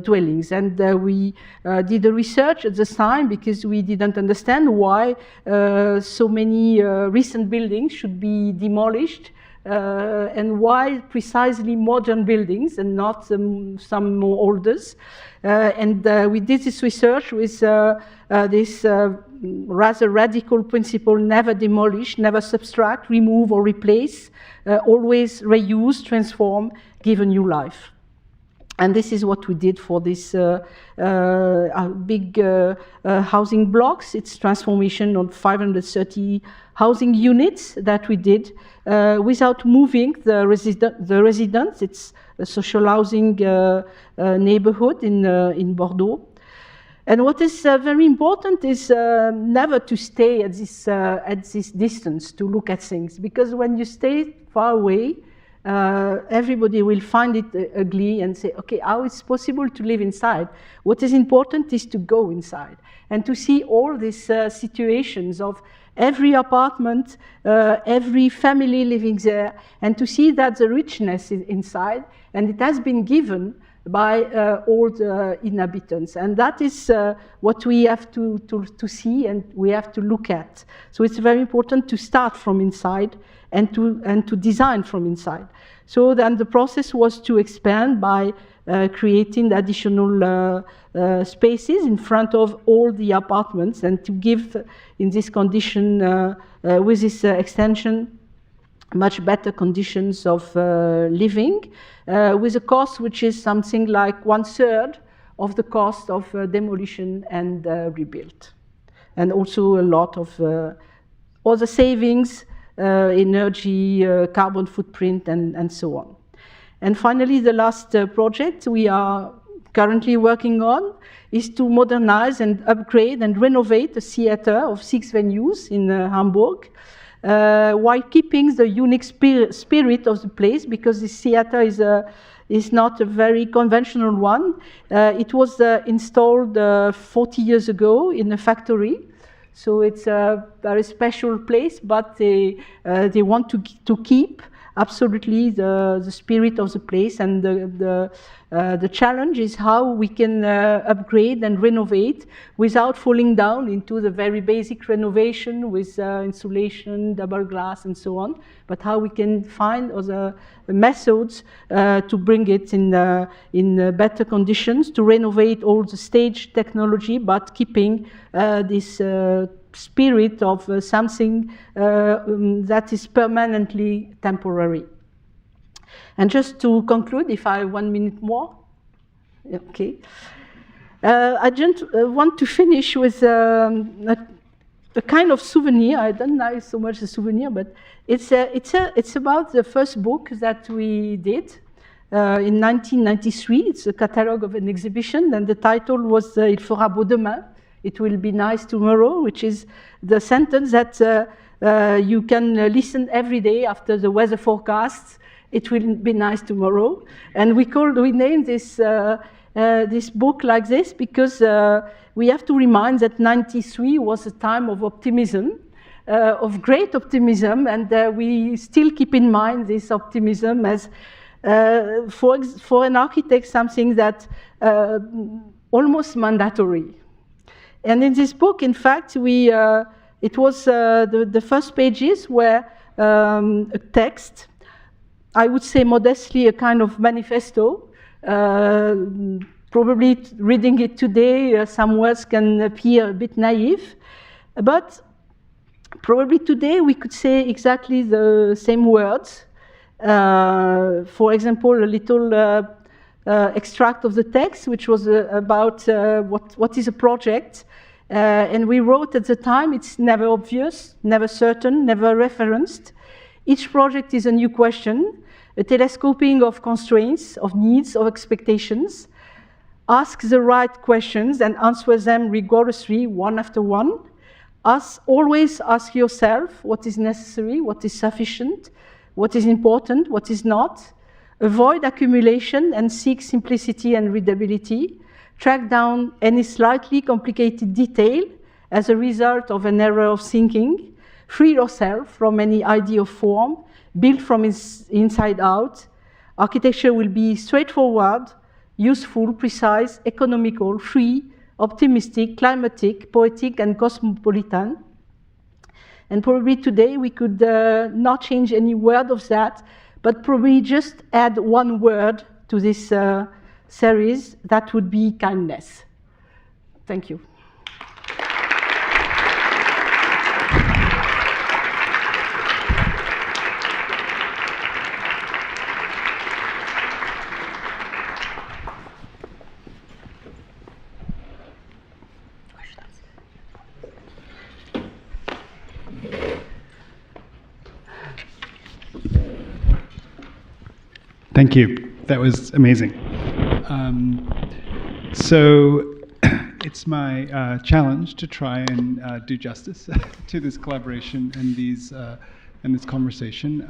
Speaker 5: dwellings. And we did the research at the time because we didn't understand why so many recent buildings should be demolished, and why precisely modern buildings and not some more olders. And we did this research with this rather radical principle: never demolish, never subtract, remove or replace, always reuse, transform, give a new life. And this is what we did for this big housing blocks. It's transformation of 530 housing units that we did without moving the residents. It's a social housing neighborhood in Bordeaux. And what is very important is never to stay at this distance to look at things, because when you stay far away, everybody will find it ugly and say, okay, how is it possible to live inside? What is important is to go inside and to see all these situations of every apartment, every family living there, and to see that the richness is inside, and it has been given by all the inhabitants. And that is what we have to see and we have to look at. So it's very important to start from inside and to design from inside. So then the process was to expand by creating additional spaces in front of all the apartments, and to give, in this condition, with this extension, much better conditions of living, with a cost which is something like 1/3 of the cost of demolition and rebuild. And also a lot of other savings, energy, carbon footprint, and so on. And finally, the last project we are currently working on is to modernize and upgrade and renovate a theater of 6 venues in Hamburg, while keeping the unique spirit of the place, because this theater is not a very conventional one. It was installed 40 years ago in a factory. So it's a very special place, but they want to keep absolutely the spirit of the place. And the challenge is how we can upgrade and renovate without falling down into the very basic renovation with insulation, double glass, and so on, but how we can find other methods to bring it in better conditions, to renovate all the stage technology, but keeping this spirit of something that is permanently temporary. And just to conclude, if I have 1 minute more, okay. I just want to finish with a kind of souvenir. I don't know so much the souvenir, but it's about the first book that we did in 1993. It's a catalogue of an exhibition, and the title was Il fera beau demain. It will be nice tomorrow, which is the sentence that you can listen every day after the weather forecasts. It will be nice tomorrow. And we named this this book like this because we have to remind that '93 was a time of optimism, of great optimism, and we still keep in mind this optimism as, for an architect, something that almost mandatory. And in this book, in fact, it was the first pages were a text, I would say modestly a kind of manifesto. Probably reading it today, some words can appear a bit naive, but probably today we could say exactly the same words. For example, a little extract of the text, which was about what is a project. And we wrote at the time, it's never obvious, never certain, never referenced. Each project is a new question, a telescoping of constraints, of needs, of expectations. Ask the right questions and answer them rigorously, one after one. Always ask yourself what is necessary, what is sufficient, what is important, what is not. Avoid accumulation and seek simplicity and readability. Track down any slightly complicated detail as a result of an error of thinking. Free yourself from any idea of form. Build from inside out. Architecture will be straightforward, useful, precise, economical, free, optimistic, climatic, poetic, and cosmopolitan. And probably today we could not change any word of that, but probably just add one word to this series. That would be kindness. Thank you.
Speaker 1: Thank you. That was amazing. So it's my challenge to try and do justice to this collaboration and this conversation.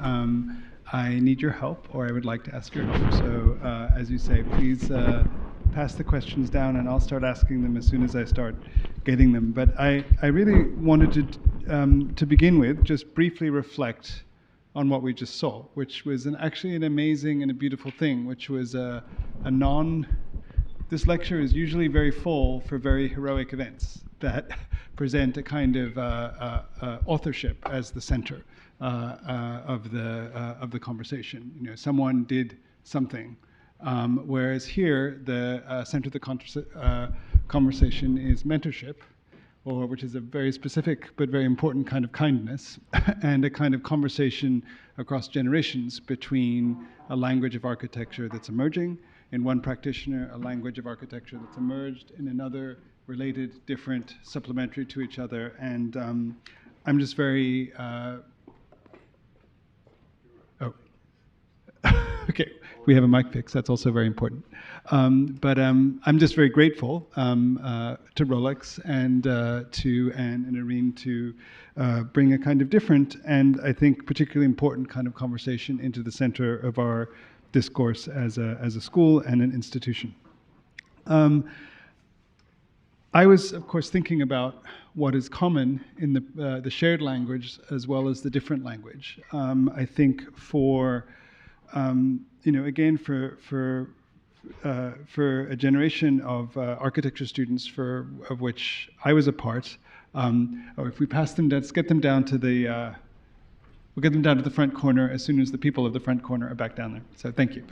Speaker 1: I need your help, or I would like to ask your help. So as you say, please pass the questions down, and I'll start asking them as soon as I start getting them. But I really wanted to begin with just briefly reflect on what we just saw, which was actually an amazing and a beautiful thing, which was this lecture is usually very full for very heroic events that present a kind of authorship as the center of the conversation. You know, someone did something, whereas here the center of the conversation is mentorship, which is a very specific but very important kind of kindness, and a kind of conversation across generations between a language of architecture that's emerging in one practitioner, a language of architecture that's emerged in another, related, different, supplementary to each other. And I'm just very... Okay, we have a mic fix. That's also very important. But I'm just very grateful to Rolex and to Anne and Arine to bring a kind of different and I think particularly important kind of conversation into the center of our discourse as a school and an institution. I was, of course, thinking about what is common in the shared language as well as the different language. I think for again, for a generation of architecture students of which I was a part, if we pass them, let's get them down to the, we'll get them down to the front corner as soon as the people of the front corner are back down there. So thank you.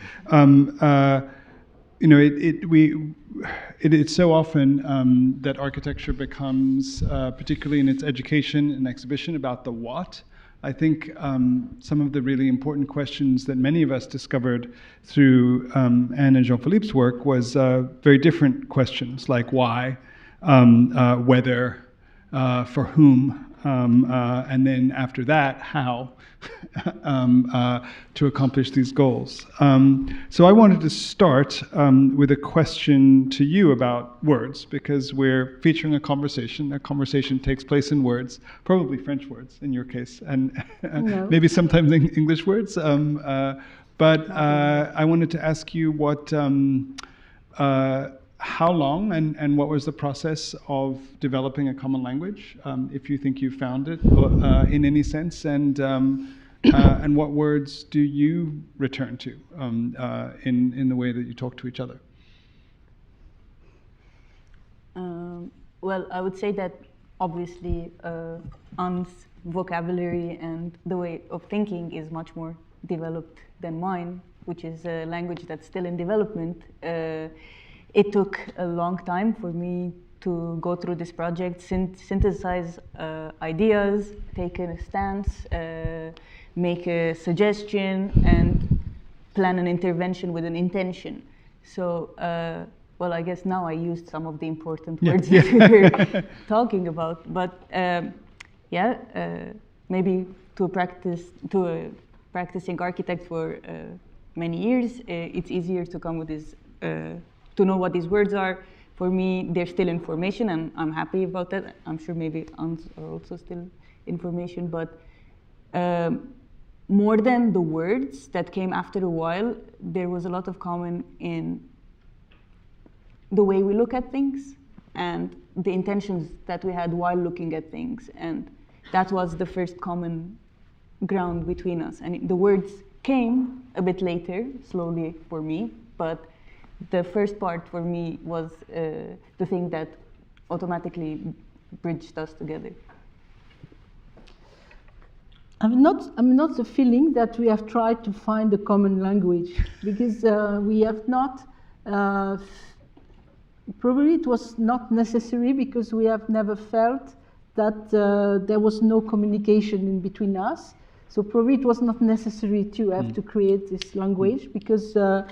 Speaker 1: It's so often that architecture becomes, particularly in its education and exhibition, about the what. I think some of the really important questions that many of us discovered through Anne and Jean-Philippe's work was very different questions, like why, whether, for whom, and then after that, how to accomplish these goals. So I wanted to start with a question to you about words, because we're featuring a conversation. A conversation takes place in words, probably French words in your case, and
Speaker 5: No.
Speaker 1: maybe sometimes English words. But I wanted to ask you what how long and what was the process of developing a common language, if you think you found it in any sense, and what words do you return to in the way that you talk to each other?
Speaker 4: Well, I would say that obviously Anne's vocabulary and the way of thinking is much more developed than mine, which is a language that's still in development. It took a long time for me to go through this project, synthesize ideas, take a stance, make a suggestion, and plan an intervention with an intention. So, well, I guess now I used some of the important words that we were talking about, but maybe to a practicing architect for many years, it's easier to come with this, to know what these words are. For me, they're still information, and I'm happy about that. I'm sure maybe Anne's are also still information, but more than the words that came after a while, there was a lot of common in the way we look at things and the intentions that we had while looking at things. And that was the first common ground between us. And the words came a bit later, slowly for me, but the first part for me was the thing that automatically bridged us together.
Speaker 5: I'm not the feeling that we have tried to find a common language, because we have not. Probably it was not necessary, because we have never felt that there was no communication in between us. So probably it was not necessary to have to create this language, because the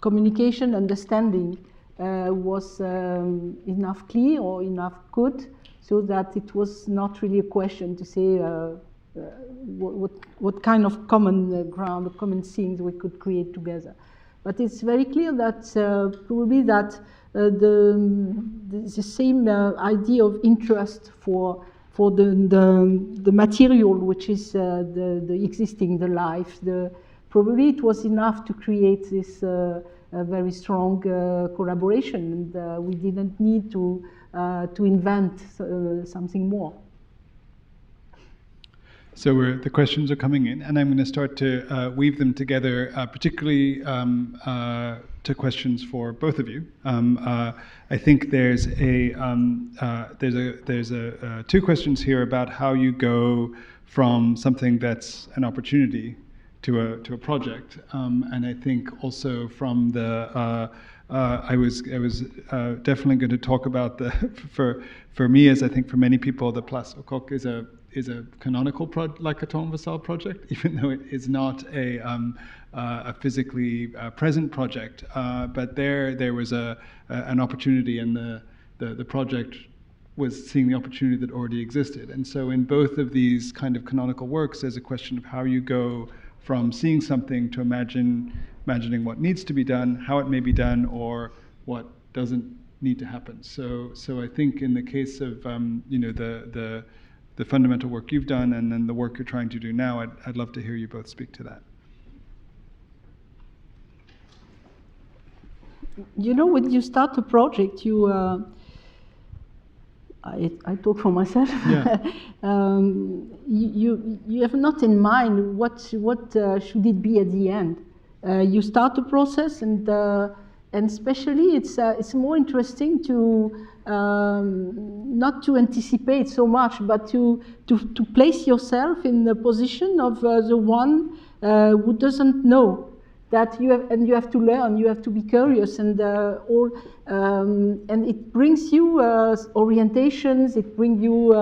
Speaker 5: communication, understanding was enough clear or enough good, so that it was not really a question to say what kind of common ground or common things we could create together. But it's very clear that probably that the same idea of interest for the material, which is the existing, the life, probably it was enough to create this very strong collaboration, and we didn't need to invent something more.
Speaker 1: So the questions are coming in, and I'm going to start to weave them together, particularly to questions for both of you. I think there's two questions here about how you go from something that's an opportunity to a project, and I think also from the I was definitely going to talk about the for me, as I think for many people, the Place au Coq is a canonical Lacaton Vassal project, even though it is not a physically present project. But there was an opportunity, and the project was seeing the opportunity that already existed. And so in both of these kind of canonical works, there's a question of how you go from seeing something to imagining what needs to be done, how it may be done, or what doesn't need to happen. So I think in the case of the fundamental work you've done, and then the work you're trying to do now, I'd love to hear you both speak to that.
Speaker 5: You know, when you start a project, I talk for myself. Yeah. You have not in mind what should it be at the end. You start a process, and especially it's more interesting to not to anticipate so much, but to place yourself in the position of the one who doesn't know. That you have to learn, you have to be curious, and and it brings you orientations, it brings you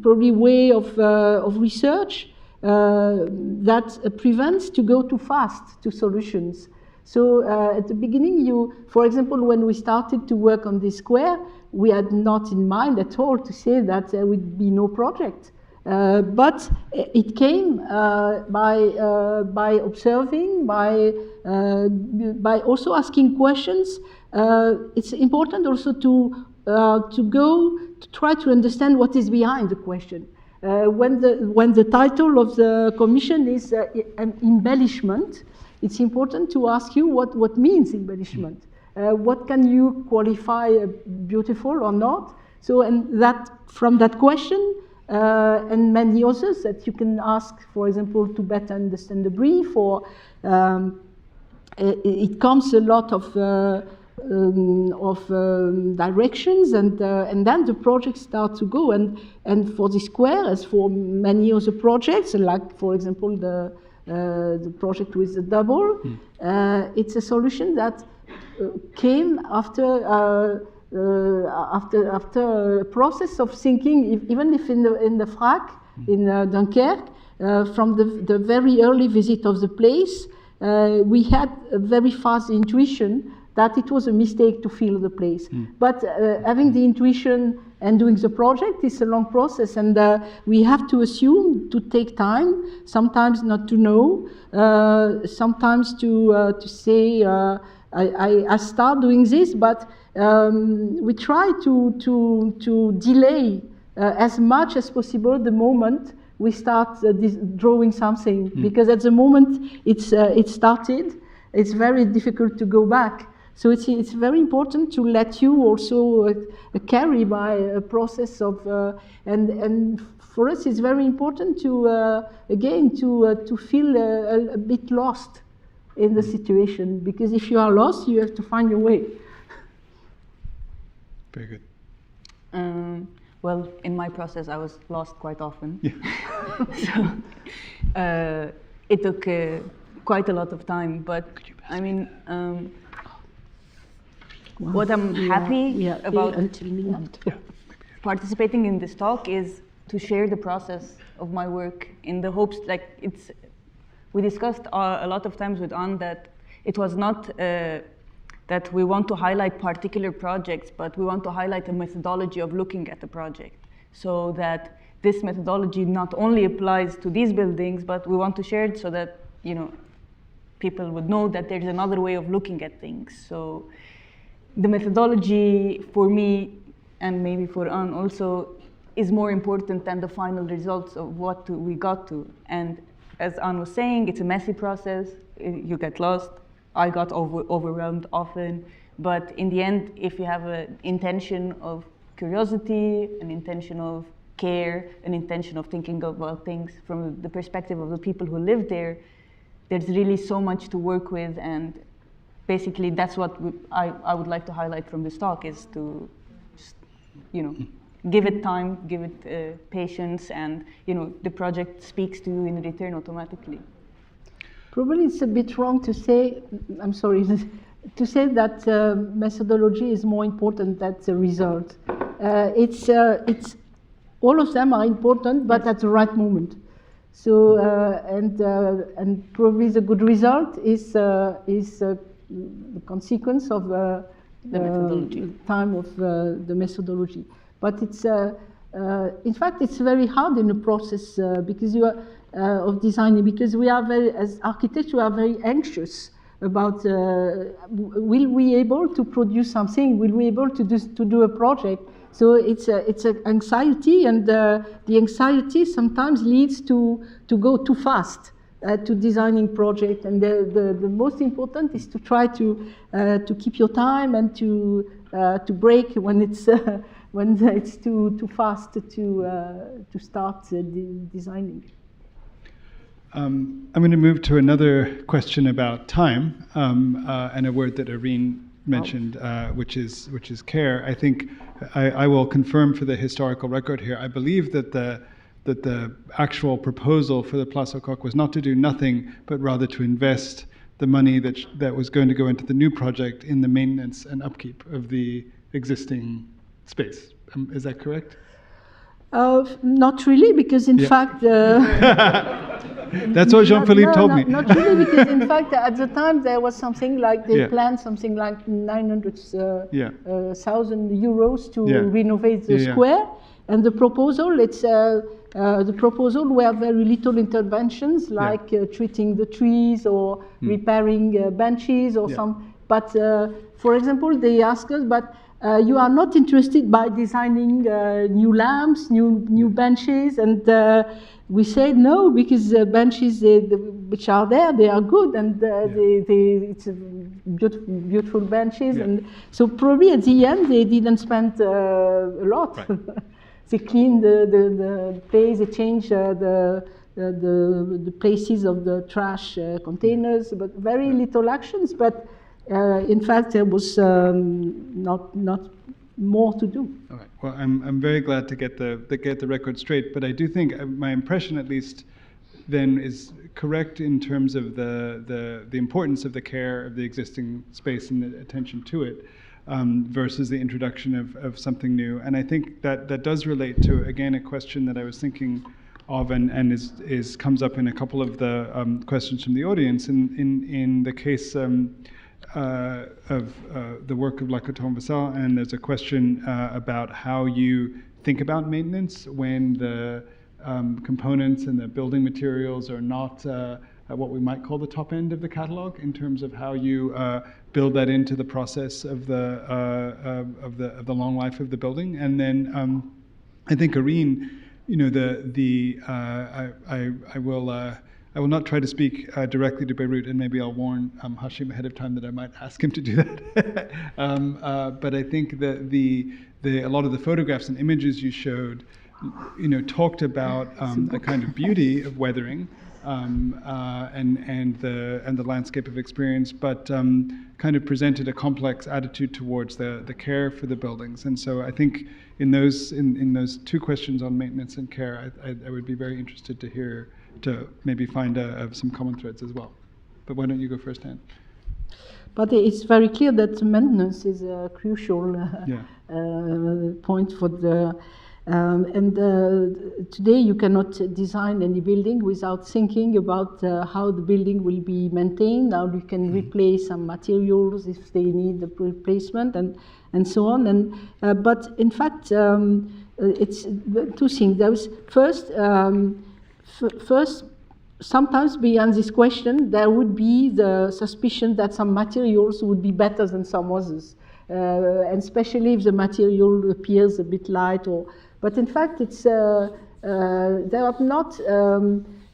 Speaker 5: probably way of research that prevents to go too fast to solutions. So at the beginning, for example, when we started to work on this square, we had not in mind at all to say that there would be no project. But it came by observing, by also asking questions. It's important also to try to understand what is behind the question. When the title of the commission is embellishment, it's important to ask you what means embellishment. What can you qualify beautiful or not? So, and that from that question and many others that you can ask, for example, to better understand the brief, or it comes a lot of directions, and then the projects start to go. And for the square, as for many other projects, like for example the project with the double, it's a solution that came after a process of thinking, even if in the FRAC in Dunkerque, from the very early visit of the place, we had a very fast intuition that it was a mistake to fill the place. But having the intuition and doing the project is a long process, and we have to assume to take time, sometimes not to know, sometimes to say, I start doing this, but we try to delay as much as possible the moment we start drawing something, because at the moment it started, it's very difficult to go back. So it's very important to let you also carry by a process of, and for us it's very important to again to feel a bit lost in the situation, because if you are lost, you have to find your way.
Speaker 1: Very good.
Speaker 4: Well, in my process, I was lost quite often.
Speaker 1: Yeah.
Speaker 4: So it took quite a lot of time, but I mean, what I'm happy about participating in this talk is to share the process of my work, in the hopes, like we discussed a lot of times with Anne that it was not that we want to highlight particular projects, but we want to highlight a methodology of looking at the project, so that this methodology not only applies to these buildings, but we want to share it so that, you know, people would know that there's another way of looking at things. So the methodology for me, and maybe for Anne also, is more important than the final results of what we got to. And as Anne was saying, it's a messy process. You get lost. I got overwhelmed often. But in the end, if you have an intention of curiosity, an intention of care, an intention of thinking about things from the perspective of the people who live there, there's really so much to work with. And basically, that's what I would like to highlight from this talk, is to just, you know, give it time, give it patience, and, you know, the project speaks to you in return automatically.
Speaker 5: Probably it's a bit wrong to say, I'm sorry, to say that methodology is more important than the result. It's all of them are important, but at the right moment. So and probably the good result is the consequence of the methodology, time of the methodology. But it's in fact it's very hard in the process because you are of designing, because we are very, as architects, we are very anxious about will we able to produce something, will we able to do a project. So it's an anxiety, and the anxiety sometimes leads to go too fast to designing project. And the most important is to try to keep your time and to break when it's too fast to start designing.
Speaker 1: I'm going to move to another question about time, and a word that Arine mentioned, which is care. I think I will confirm for the historical record here. I believe that the actual proposal for the Place au Coq was not to do nothing, but rather to invest the money that was going to go into the new project in the maintenance and upkeep of the existing space. Is that correct?
Speaker 5: Not really, because in fact...
Speaker 1: That's what Jean-Philippe told me.
Speaker 5: Not really, because in fact at the time there was something like, they planned something like 900,000 euros to renovate the square. And the proposal, the proposal were very little interventions, like treating the trees or repairing benches or some. But for example, they asked us, but you are not interested by designing new lamps, new benches, and we say no, because the benches which are there, they are good, and it's a beautiful benches, and so probably at the end they didn't spend a lot. Right. They cleaned the place, they changed the places of the trash containers, but very little actions. But in fact, there was not more to do.
Speaker 1: All right. Well, I'm very glad to get the record straight. But I do think my impression, at least, then is correct in terms of the importance of the care of the existing space and the attention to it, versus the introduction of something new. And I think that does relate to, again, a question that I was thinking of, and comes up in a couple of the questions from the audience. In the case of the work of Lacaton and there's a question about how you think about maintenance when the components and the building materials are not what we might call the top end of the catalog, in terms of how you build that into the process of the long life of the building. And then I think Arine, I will not try to speak directly to Beirut, and maybe I'll warn Hashim ahead of time that I might ask him to do that. But I think that a lot of the photographs and images you showed, talked about the kind of beauty of weathering and the landscape of experience, but kind of presented a complex attitude towards the care for the buildings. And so I think in those two questions on maintenance and care, I would be very interested to maybe find some common threads as well. But why don't you go first, Anne?
Speaker 5: But it's very clear that maintenance is a crucial point for the. Today you cannot design any building without thinking about how the building will be maintained, how you can replace some materials if they need the replacement, and so on. But in fact, it's two things. There was first, sometimes beyond this question, there would be the suspicion that some materials would be better than some others, and especially if the material appears a bit light. But in fact, it's there are not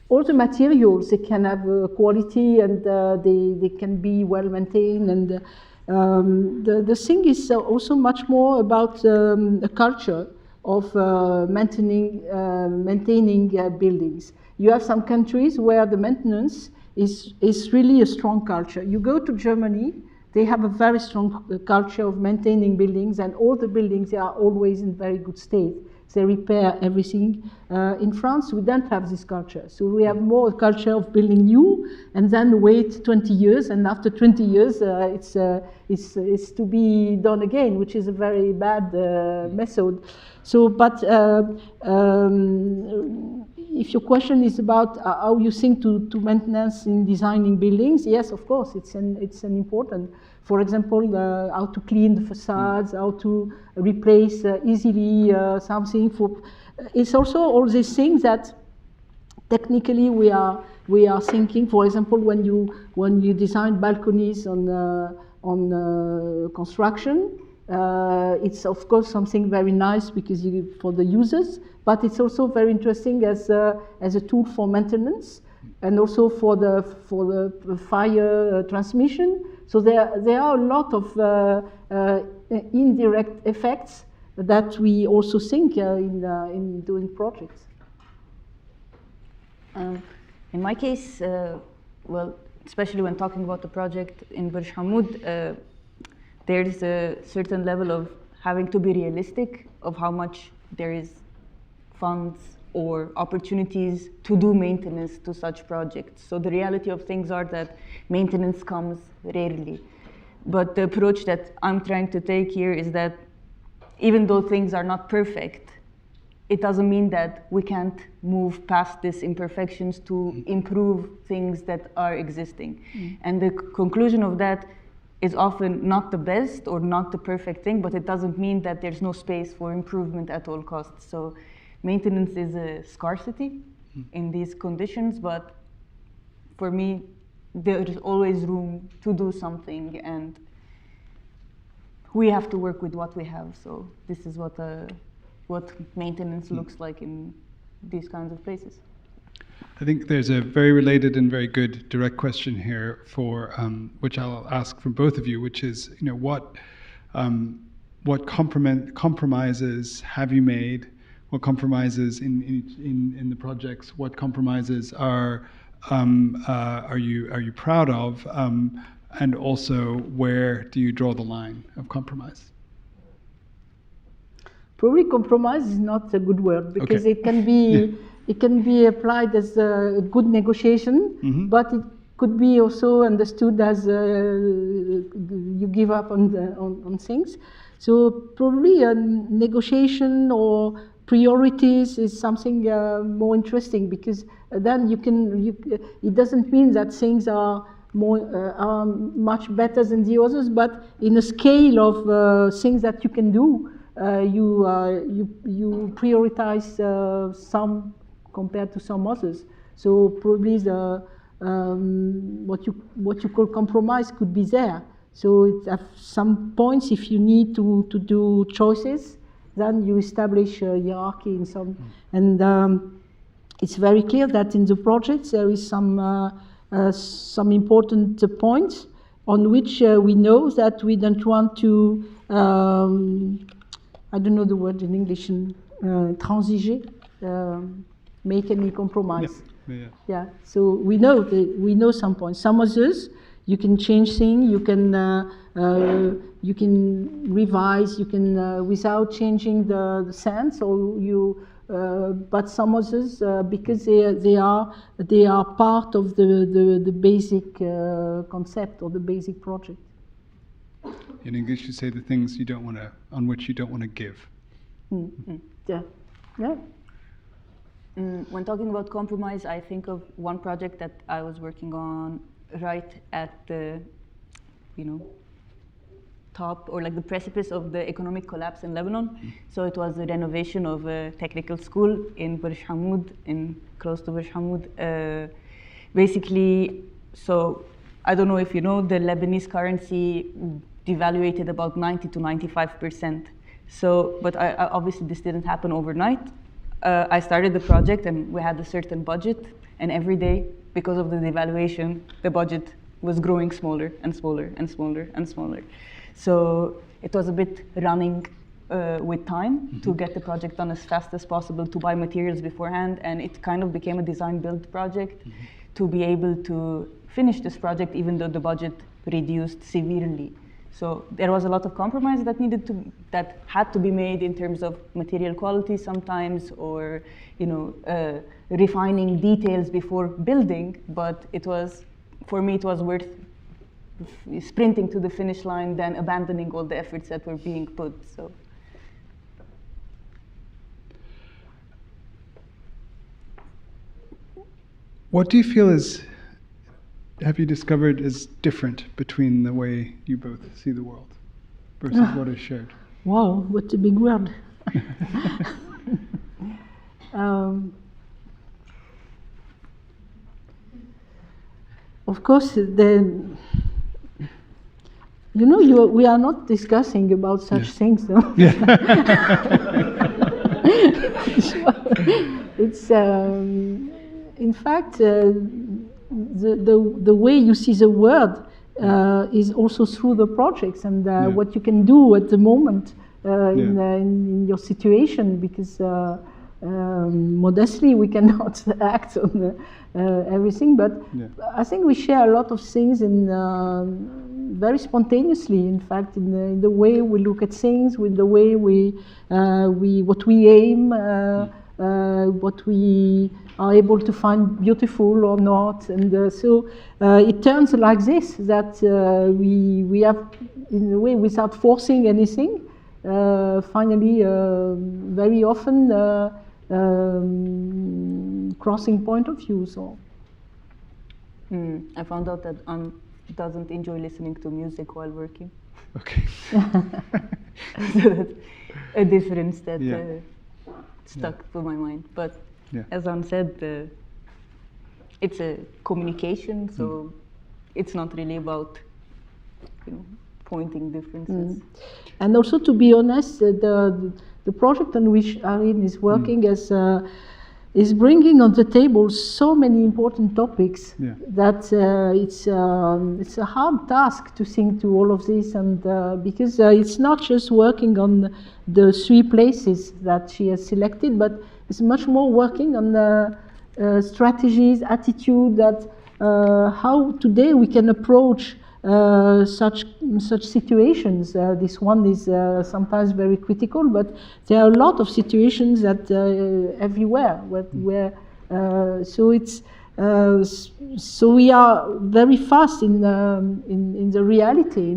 Speaker 5: all the materials. They can have quality, and they can be well maintained. And the thing is also much more about a culture of maintaining buildings. You have some countries where the maintenance is really a strong culture. You go to Germany, they have a very strong culture of maintaining buildings, and all the buildings are always in very good state. They repair everything. In France, we don't have this culture. So we have more a culture of building new and then wait 20 years, and after 20 years, it's to be done again, which is a very bad method. So, but if your question is about how you think to maintenance in designing buildings, yes, of course, it's an important. For example, how to clean the facades, how to replace easily something. It's also all these things that technically we are thinking. For example, when you design balconies on construction, it's of course something very nice because for the users, but it's also very interesting as a tool for maintenance and also for the fire transmission. So there are a lot of indirect effects that we also think in doing projects.
Speaker 4: In my case, well, especially when talking about the project in Bourj Hammoud, there is a certain level of having to be realistic of how much there is funds or opportunities to do maintenance to such projects. So the reality of things are that maintenance comes rarely. But the approach that I'm trying to take here is that even though things are not perfect, it doesn't mean that we can't move past these imperfections to improve things that are existing. And the conclusion of that is often not the best or not the perfect thing, but it doesn't mean that there's no space for improvement at all costs. So maintenance is a scarcity in these conditions, but for me, there is always room to do something. And we have to work with what we have. So this is what maintenance looks like in these kinds of places.
Speaker 1: I think there's a very related and very good direct question here for which I'll ask from both of you, which is, what compromises have you made? What compromises in the projects? What compromises are you proud of? And also, where do you draw the line of compromise?
Speaker 5: Probably compromise is not a good word, because
Speaker 1: Okay.
Speaker 5: it can be applied as a good negotiation, but it could be also understood as you give up on things. So probably a negotiation or priorities is something more interesting, because then it doesn't mean that things are much better than the others, but in a scale of things that you can do, you prioritize some compared to some others. So probably the what you call compromise could be there. So at some points, if you need to do choices, then you establish a hierarchy in some, and it's very clear that in the projects there is some important points on which we know that we don't want to, I don't know the word in English, transiger, make any compromise. Yeah. So we know some points. Some others, you can change things, you can revise, you can without changing the sense, or you. But some others, because they are part of the basic concept or the basic project.
Speaker 1: In English, you say the things on which you don't want to give.
Speaker 5: Yeah.
Speaker 4: When talking about compromise, I think of one project that I was working on right at the, top, or like the precipice of the economic collapse in Lebanon. So it was the renovation of a technical school in Bourj Hammoud, close to Bourj Hammoud. Basically, so I don't know if you know, the Lebanese currency devaluated about 90 to 95%. So, but obviously this didn't happen overnight. I started the project and we had a certain budget, and every day, because of the devaluation, the budget was growing smaller and smaller and smaller and smaller. So it was a bit running with time to get the project done as fast as possible, to buy materials beforehand, and it kind of became a design-build project to be able to finish this project even though the budget reduced severely. So there was a lot of compromise that had to be made in terms of material quality sometimes, or refining details before building. But for me, it was worth sprinting to the finish line than abandoning all the efforts that were being put. So.
Speaker 1: What do you feel have you discovered is different between the way you both see the world versus what is shared?
Speaker 5: Wow, what a big word. Of course, we are not discussing about such things, no?
Speaker 1: Yeah.
Speaker 5: It's, in fact, the way you see the world is also through the projects and what you can do at the moment in your situation, because modestly we cannot act on everything, but I think we share a lot of things very spontaneously, in fact, in the way we look at things, with the way what we aim, what we are able to find beautiful or not, and so it turns like this, that we have, in a way, without forcing anything, finally, very often crossing point of view. So
Speaker 4: I found out that doesn't enjoy listening to music while working.
Speaker 1: Okay.
Speaker 4: So that's a difference that stuck to my mind. But as Anne said, it's a communication, so it's not really about pointing differences.
Speaker 5: And also, to be honest, the project on which Arine is working is bringing on the table so many important topics that it's a hard task to think to all of this, and because it's not just working on the 3 places that she has selected, but it's much more working on the strategies, attitude, that how today we can approach such situations. This one is sometimes very critical, but there are a lot of situations that everywhere where so it's so we are very fast in the reality.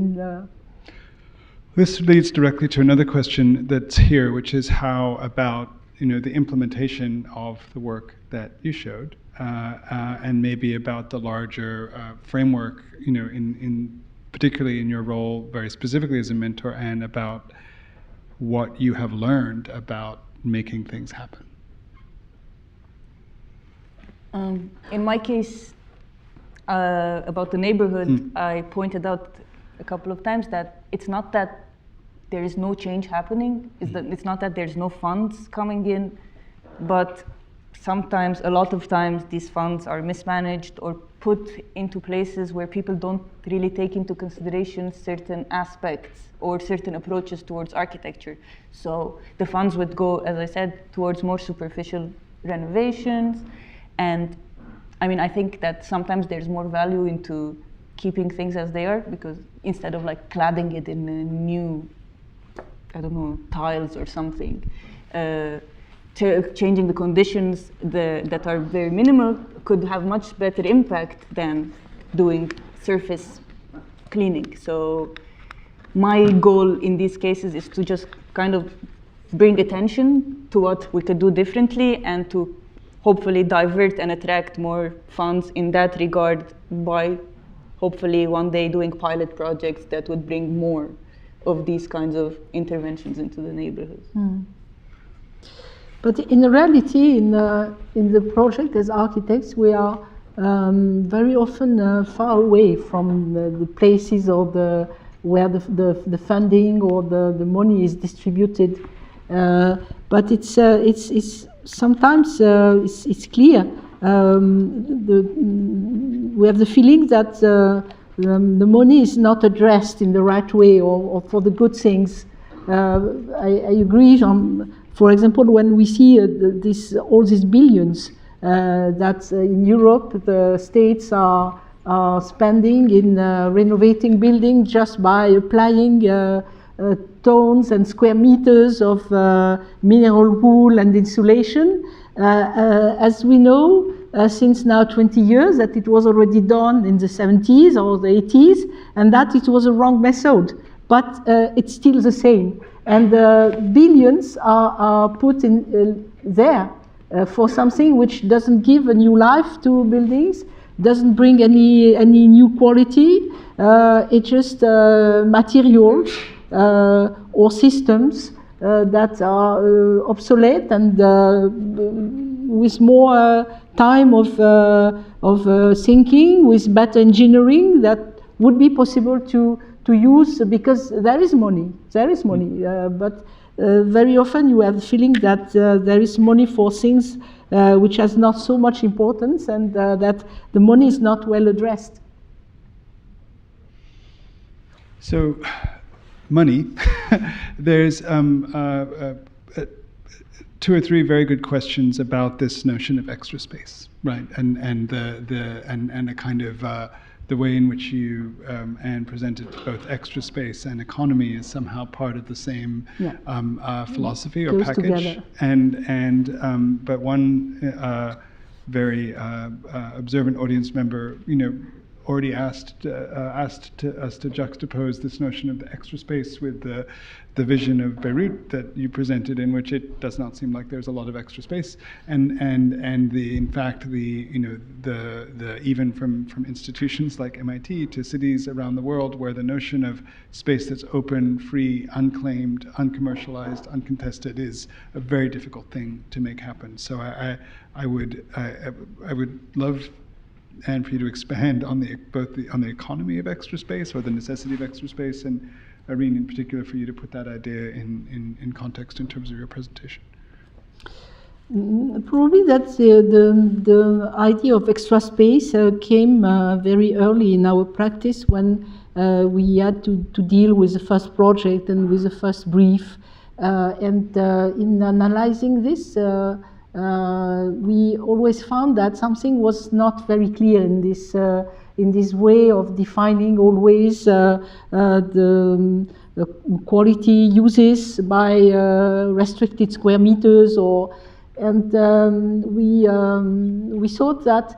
Speaker 1: This leads directly to another question that's here, which is how about the implementation of the work that you showed. And maybe about the larger framework, in particularly in your role, very specifically as a mentor, and about what you have learned about making things happen.
Speaker 4: In my case, about the neighborhood, I pointed out a couple of times that it's not that there is no change happening, it's not that there's no funds coming in, but sometimes, a lot of times, these funds are mismanaged or put into places where people don't really take into consideration certain aspects or certain approaches towards architecture. So the funds would go, as I said, towards more superficial renovations. And I mean, I think that sometimes there's more value into keeping things as they are, because instead of like cladding it in a new, I don't know, tiles or something, changing the conditions that are very minimal could have much better impact than doing surface cleaning. So my goal in these cases is to just kind of bring attention to what we could do differently, and to hopefully divert and attract more funds in that regard by hopefully one day doing pilot projects that would bring more of these kinds of interventions into the neighborhoods. But
Speaker 5: in reality, in the project as architects, we are very often far away from the places or where the funding or the money is distributed. But it's sometimes it's clear. We have the feeling that the money is not addressed in the right way or for the good things. I agree. For example, when we see all these billions that in Europe the states are spending in renovating buildings just by applying tons and square meters of mineral wool and insulation, as we know since now 20 years, that it was already done in the 70s or the 80s, and that it was a wrong method. But it's still the same. And billions are put in there for something which doesn't give a new life to buildings, doesn't bring any new quality. It's just materials or systems that are obsolete and with more time of thinking, with better engineering that would be possible to use, because there is money, but very often you have the feeling that there is money for things which has not so much importance, and that the money is not well addressed.
Speaker 1: So, money, there's 2 or 3 very good questions about this notion of extra space, right? And a kind of the way in which you Anne presented both extra space and economy is somehow part of the same philosophy or package. And but one very observant audience member, already asked us to juxtapose this notion of the extra space with the vision of Beirut that you presented, in which it does not seem like there's a lot of extra space, and in fact even from institutions like MIT to cities around the world, where the notion of space that's open, free, unclaimed, uncommercialized, uncontested is a very difficult thing to make happen. So I would love and for you to expand on on the economy of extra space or the necessity of extra space, and Arine in particular, for you to put that idea in context in terms of your presentation.
Speaker 5: Probably that the idea of extra space came very early in our practice when we had to deal with the first project and with the first brief. And in analyzing this, we always found that something was not very clear in this way of defining always the quality uses by restricted square meters, and we thought that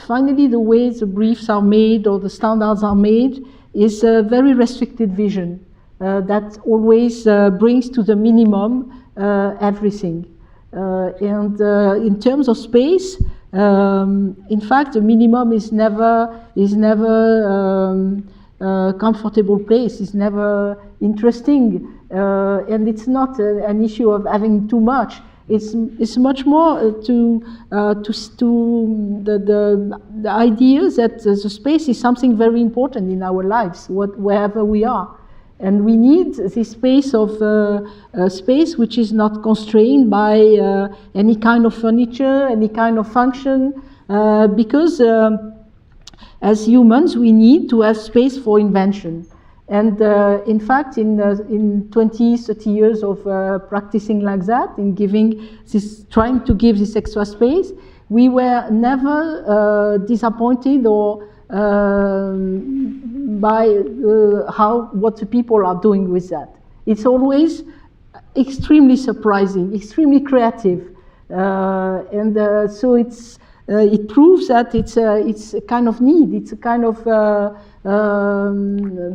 Speaker 5: finally the way the briefs are made or the standards are made is a very restricted vision that always brings to the minimum everything. And in terms of space, in fact, the minimum is never comfortable place, is never interesting, and it's not an issue of having too much. It's much more to the idea that the space is something very important in our lives, wherever we are. And we need this space of space which is not constrained by any kind of furniture, any kind of function, because as humans we need to have space for invention. And in fact, in 20, 30 years of practicing like that, in trying to give this extra space, we were never disappointed or by what the people are doing with that. It's always extremely surprising, extremely creative, and so it proves that it's a kind of need. It's a kind of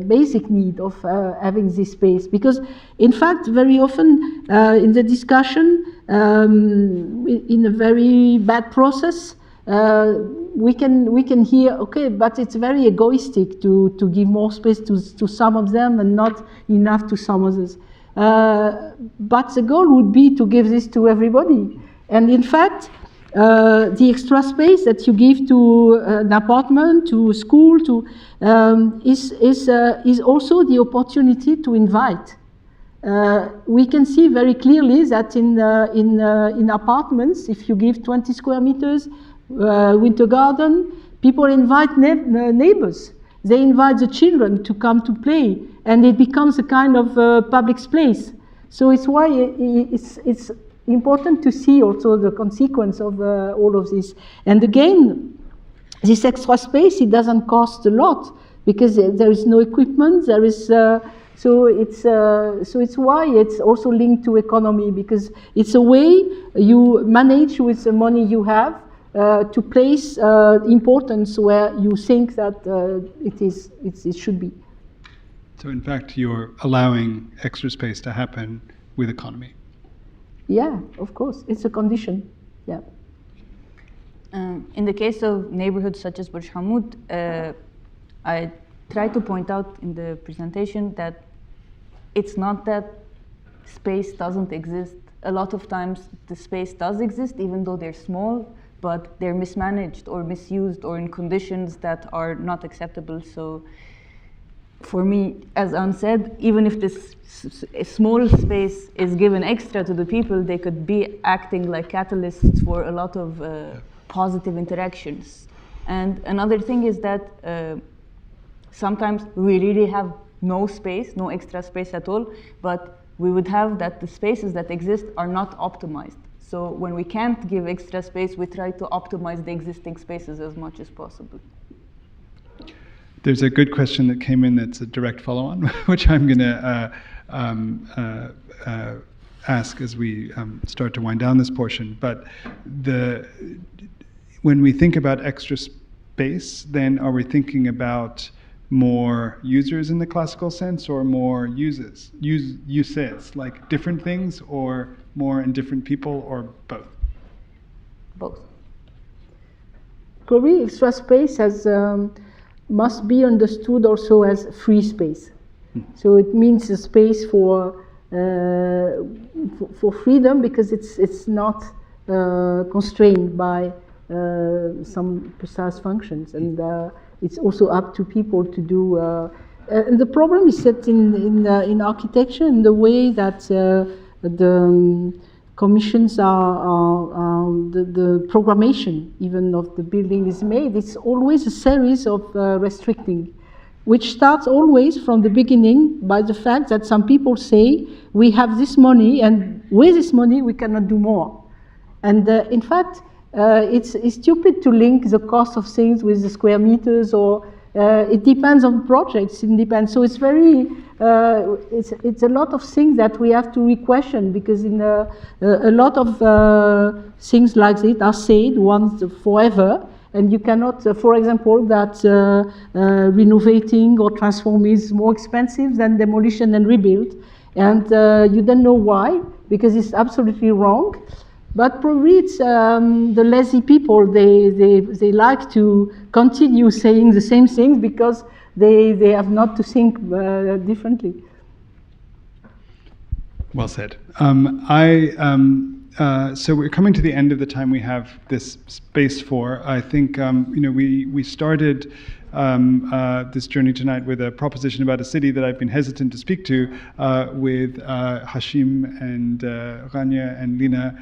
Speaker 5: basic need of having this space, because in fact very often in the discussion in a very bad process we can hear, okay, but it's very egoistic to give more space to some of them and not enough to some others. But the goal would be to give this to everybody. And in fact, the extra space that you give to an apartment, to a school, is also the opportunity to invite. We can see very clearly that in apartments, if you give 20 square meters, winter garden, people invite neighbors. They invite the children to come to play, and it becomes a kind of public space. So it's why it's important to see also the consequence of all of this. And again, this extra space, it doesn't cost a lot because there is no equipment. There is so it's why it's also linked to economy, because it's a way you manage with the money you have to place importance where you think that it should be.
Speaker 1: So in fact, you're allowing extra space to happen with economy.
Speaker 5: Yeah, of course, it's a condition. Yeah.
Speaker 4: In the case of neighborhoods such as Bourj Hammoud, I try to point out in the presentation that it's not that space doesn't exist. A lot of times the space does exist, even though they're small, but they're mismanaged or misused or in conditions that are not acceptable. So for me, as Anne said, even if this small space is given extra to the people, they could be acting like catalysts for a lot of positive interactions. And another thing is that sometimes we really have no space, no extra space at all, but we would have that the spaces that exist are not optimized. So when we can't give extra space, we try to optimize the existing spaces as much as possible.
Speaker 1: There's a good question that came in that's a direct follow-on, which I'm going to ask as we start to wind down this portion. But when we think about extra space, then are we thinking about more users in the classical sense, or more uses, like different things, or more in different people, or both?
Speaker 4: Both.
Speaker 5: Probably extra space must be understood also as free space. So it means a space for freedom, because it's not constrained by some precise functions, and it's also up to people to do. And the problem is that in architecture, in the way that the commissions the programmation even of the building is made, it's always a series of restricting, which starts always from the beginning by the fact that some people say we have this money and with this money we cannot do more. And in fact, it's stupid to link the cost of things with the square meters, or it depends on projects. It depends. So it's very, it's a lot of things that we have to re-question, because in a lot of things like this are said once forever, and you cannot, for example, that renovating or transforming is more expensive than demolition and rebuild, and you don't know why, because it's absolutely wrong. But probably it's the lazy people, they like to continue saying the same things because they have not to think differently.
Speaker 1: Well said. So we're coming to the end of the time we have this space for. I think we started this journey tonight with a proposition about a city that I've been hesitant to speak to, with Hashim and Rania and Lina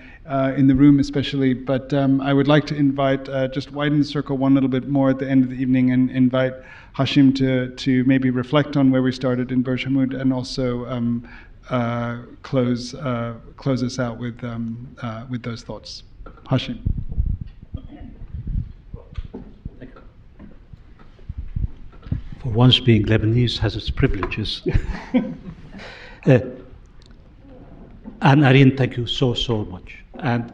Speaker 1: in the room especially. But I would like to invite, just widen the circle one little bit more at the end of the evening, and invite Hashim to maybe reflect on where we started in Bourj Hammoud, and also close us out with those thoughts. Hashim.
Speaker 2: For once, being Lebanese has its privileges. And Arine, thank you so much. And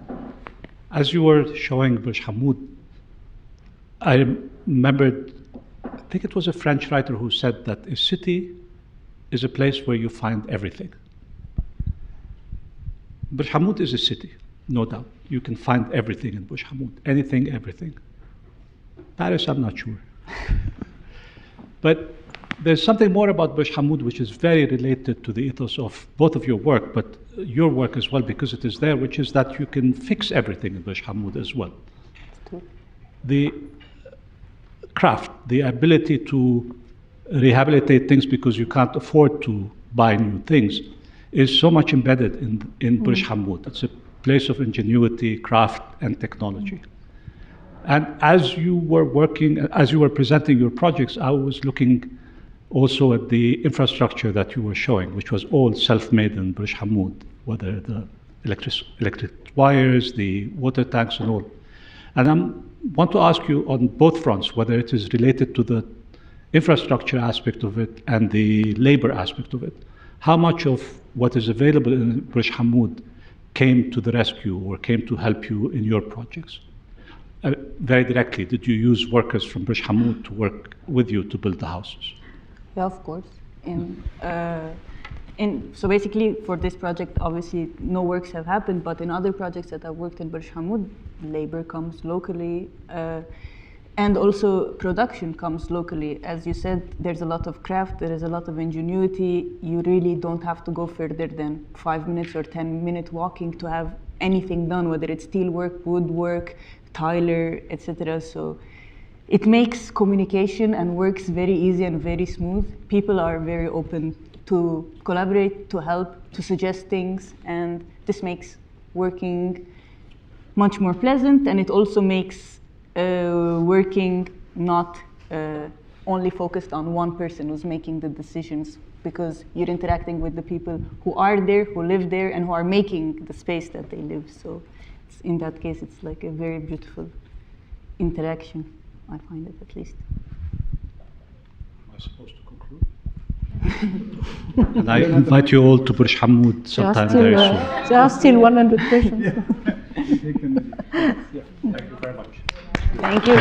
Speaker 2: as you were showing Bourj Hammoud, I remembered, I think it was a French writer who said that a city is a place where you find everything. Bourj Hammoud is a city, no doubt. You can find everything in Bourj Hammoud, anything, everything. Paris, I'm not sure. But there's something more about Bourj Hammoud which is very related to the ethos of both of your work, but your work as well, because it is there, which is that you can fix everything in Bourj Hammoud as well. The craft, the ability to rehabilitate things because you can't afford to buy new things, is so much embedded in Bourj Hammoud. It's a place of ingenuity, craft, and technology. And as you were presenting your projects, I was looking also at the infrastructure that you were showing, which was all self-made in Bourj Hammoud, whether the electric wires, the water tanks, and all. And I want to ask you on both fronts, whether it is related to the infrastructure aspect of it and the labor aspect of it. How much of what is available in Bourj Hammoud came to the rescue or came to help you in your projects? Very directly, did you use workers from Bourj Hammoud to work with you to build the houses?
Speaker 4: Yeah, of course. So basically, for this project, obviously, no works have happened, but in other projects that I've worked in Bourj Hammoud, labor comes locally, and also production comes locally. As you said, there's a lot of craft, there is a lot of ingenuity. You really don't have to go further than 5 minutes or 10-minute walking to have anything done, whether it's steel work, woodwork, tiler, etc. So it makes communication and works very easy and very smooth. People are very open to collaborate, to help, to suggest things, and this makes working much more pleasant, and it also makes working not only focused on one person who's making the decisions, because you're interacting with the people who are there, who live there, and who are making the space that they live. So in that case, it's like a very beautiful interaction. I find it, at least.
Speaker 2: Am I supposed to conclude? And I invite you all to Bourj Hammoud sometime very soon.
Speaker 5: There are still 100 questions.
Speaker 2: Thank you very much.
Speaker 4: Thank you.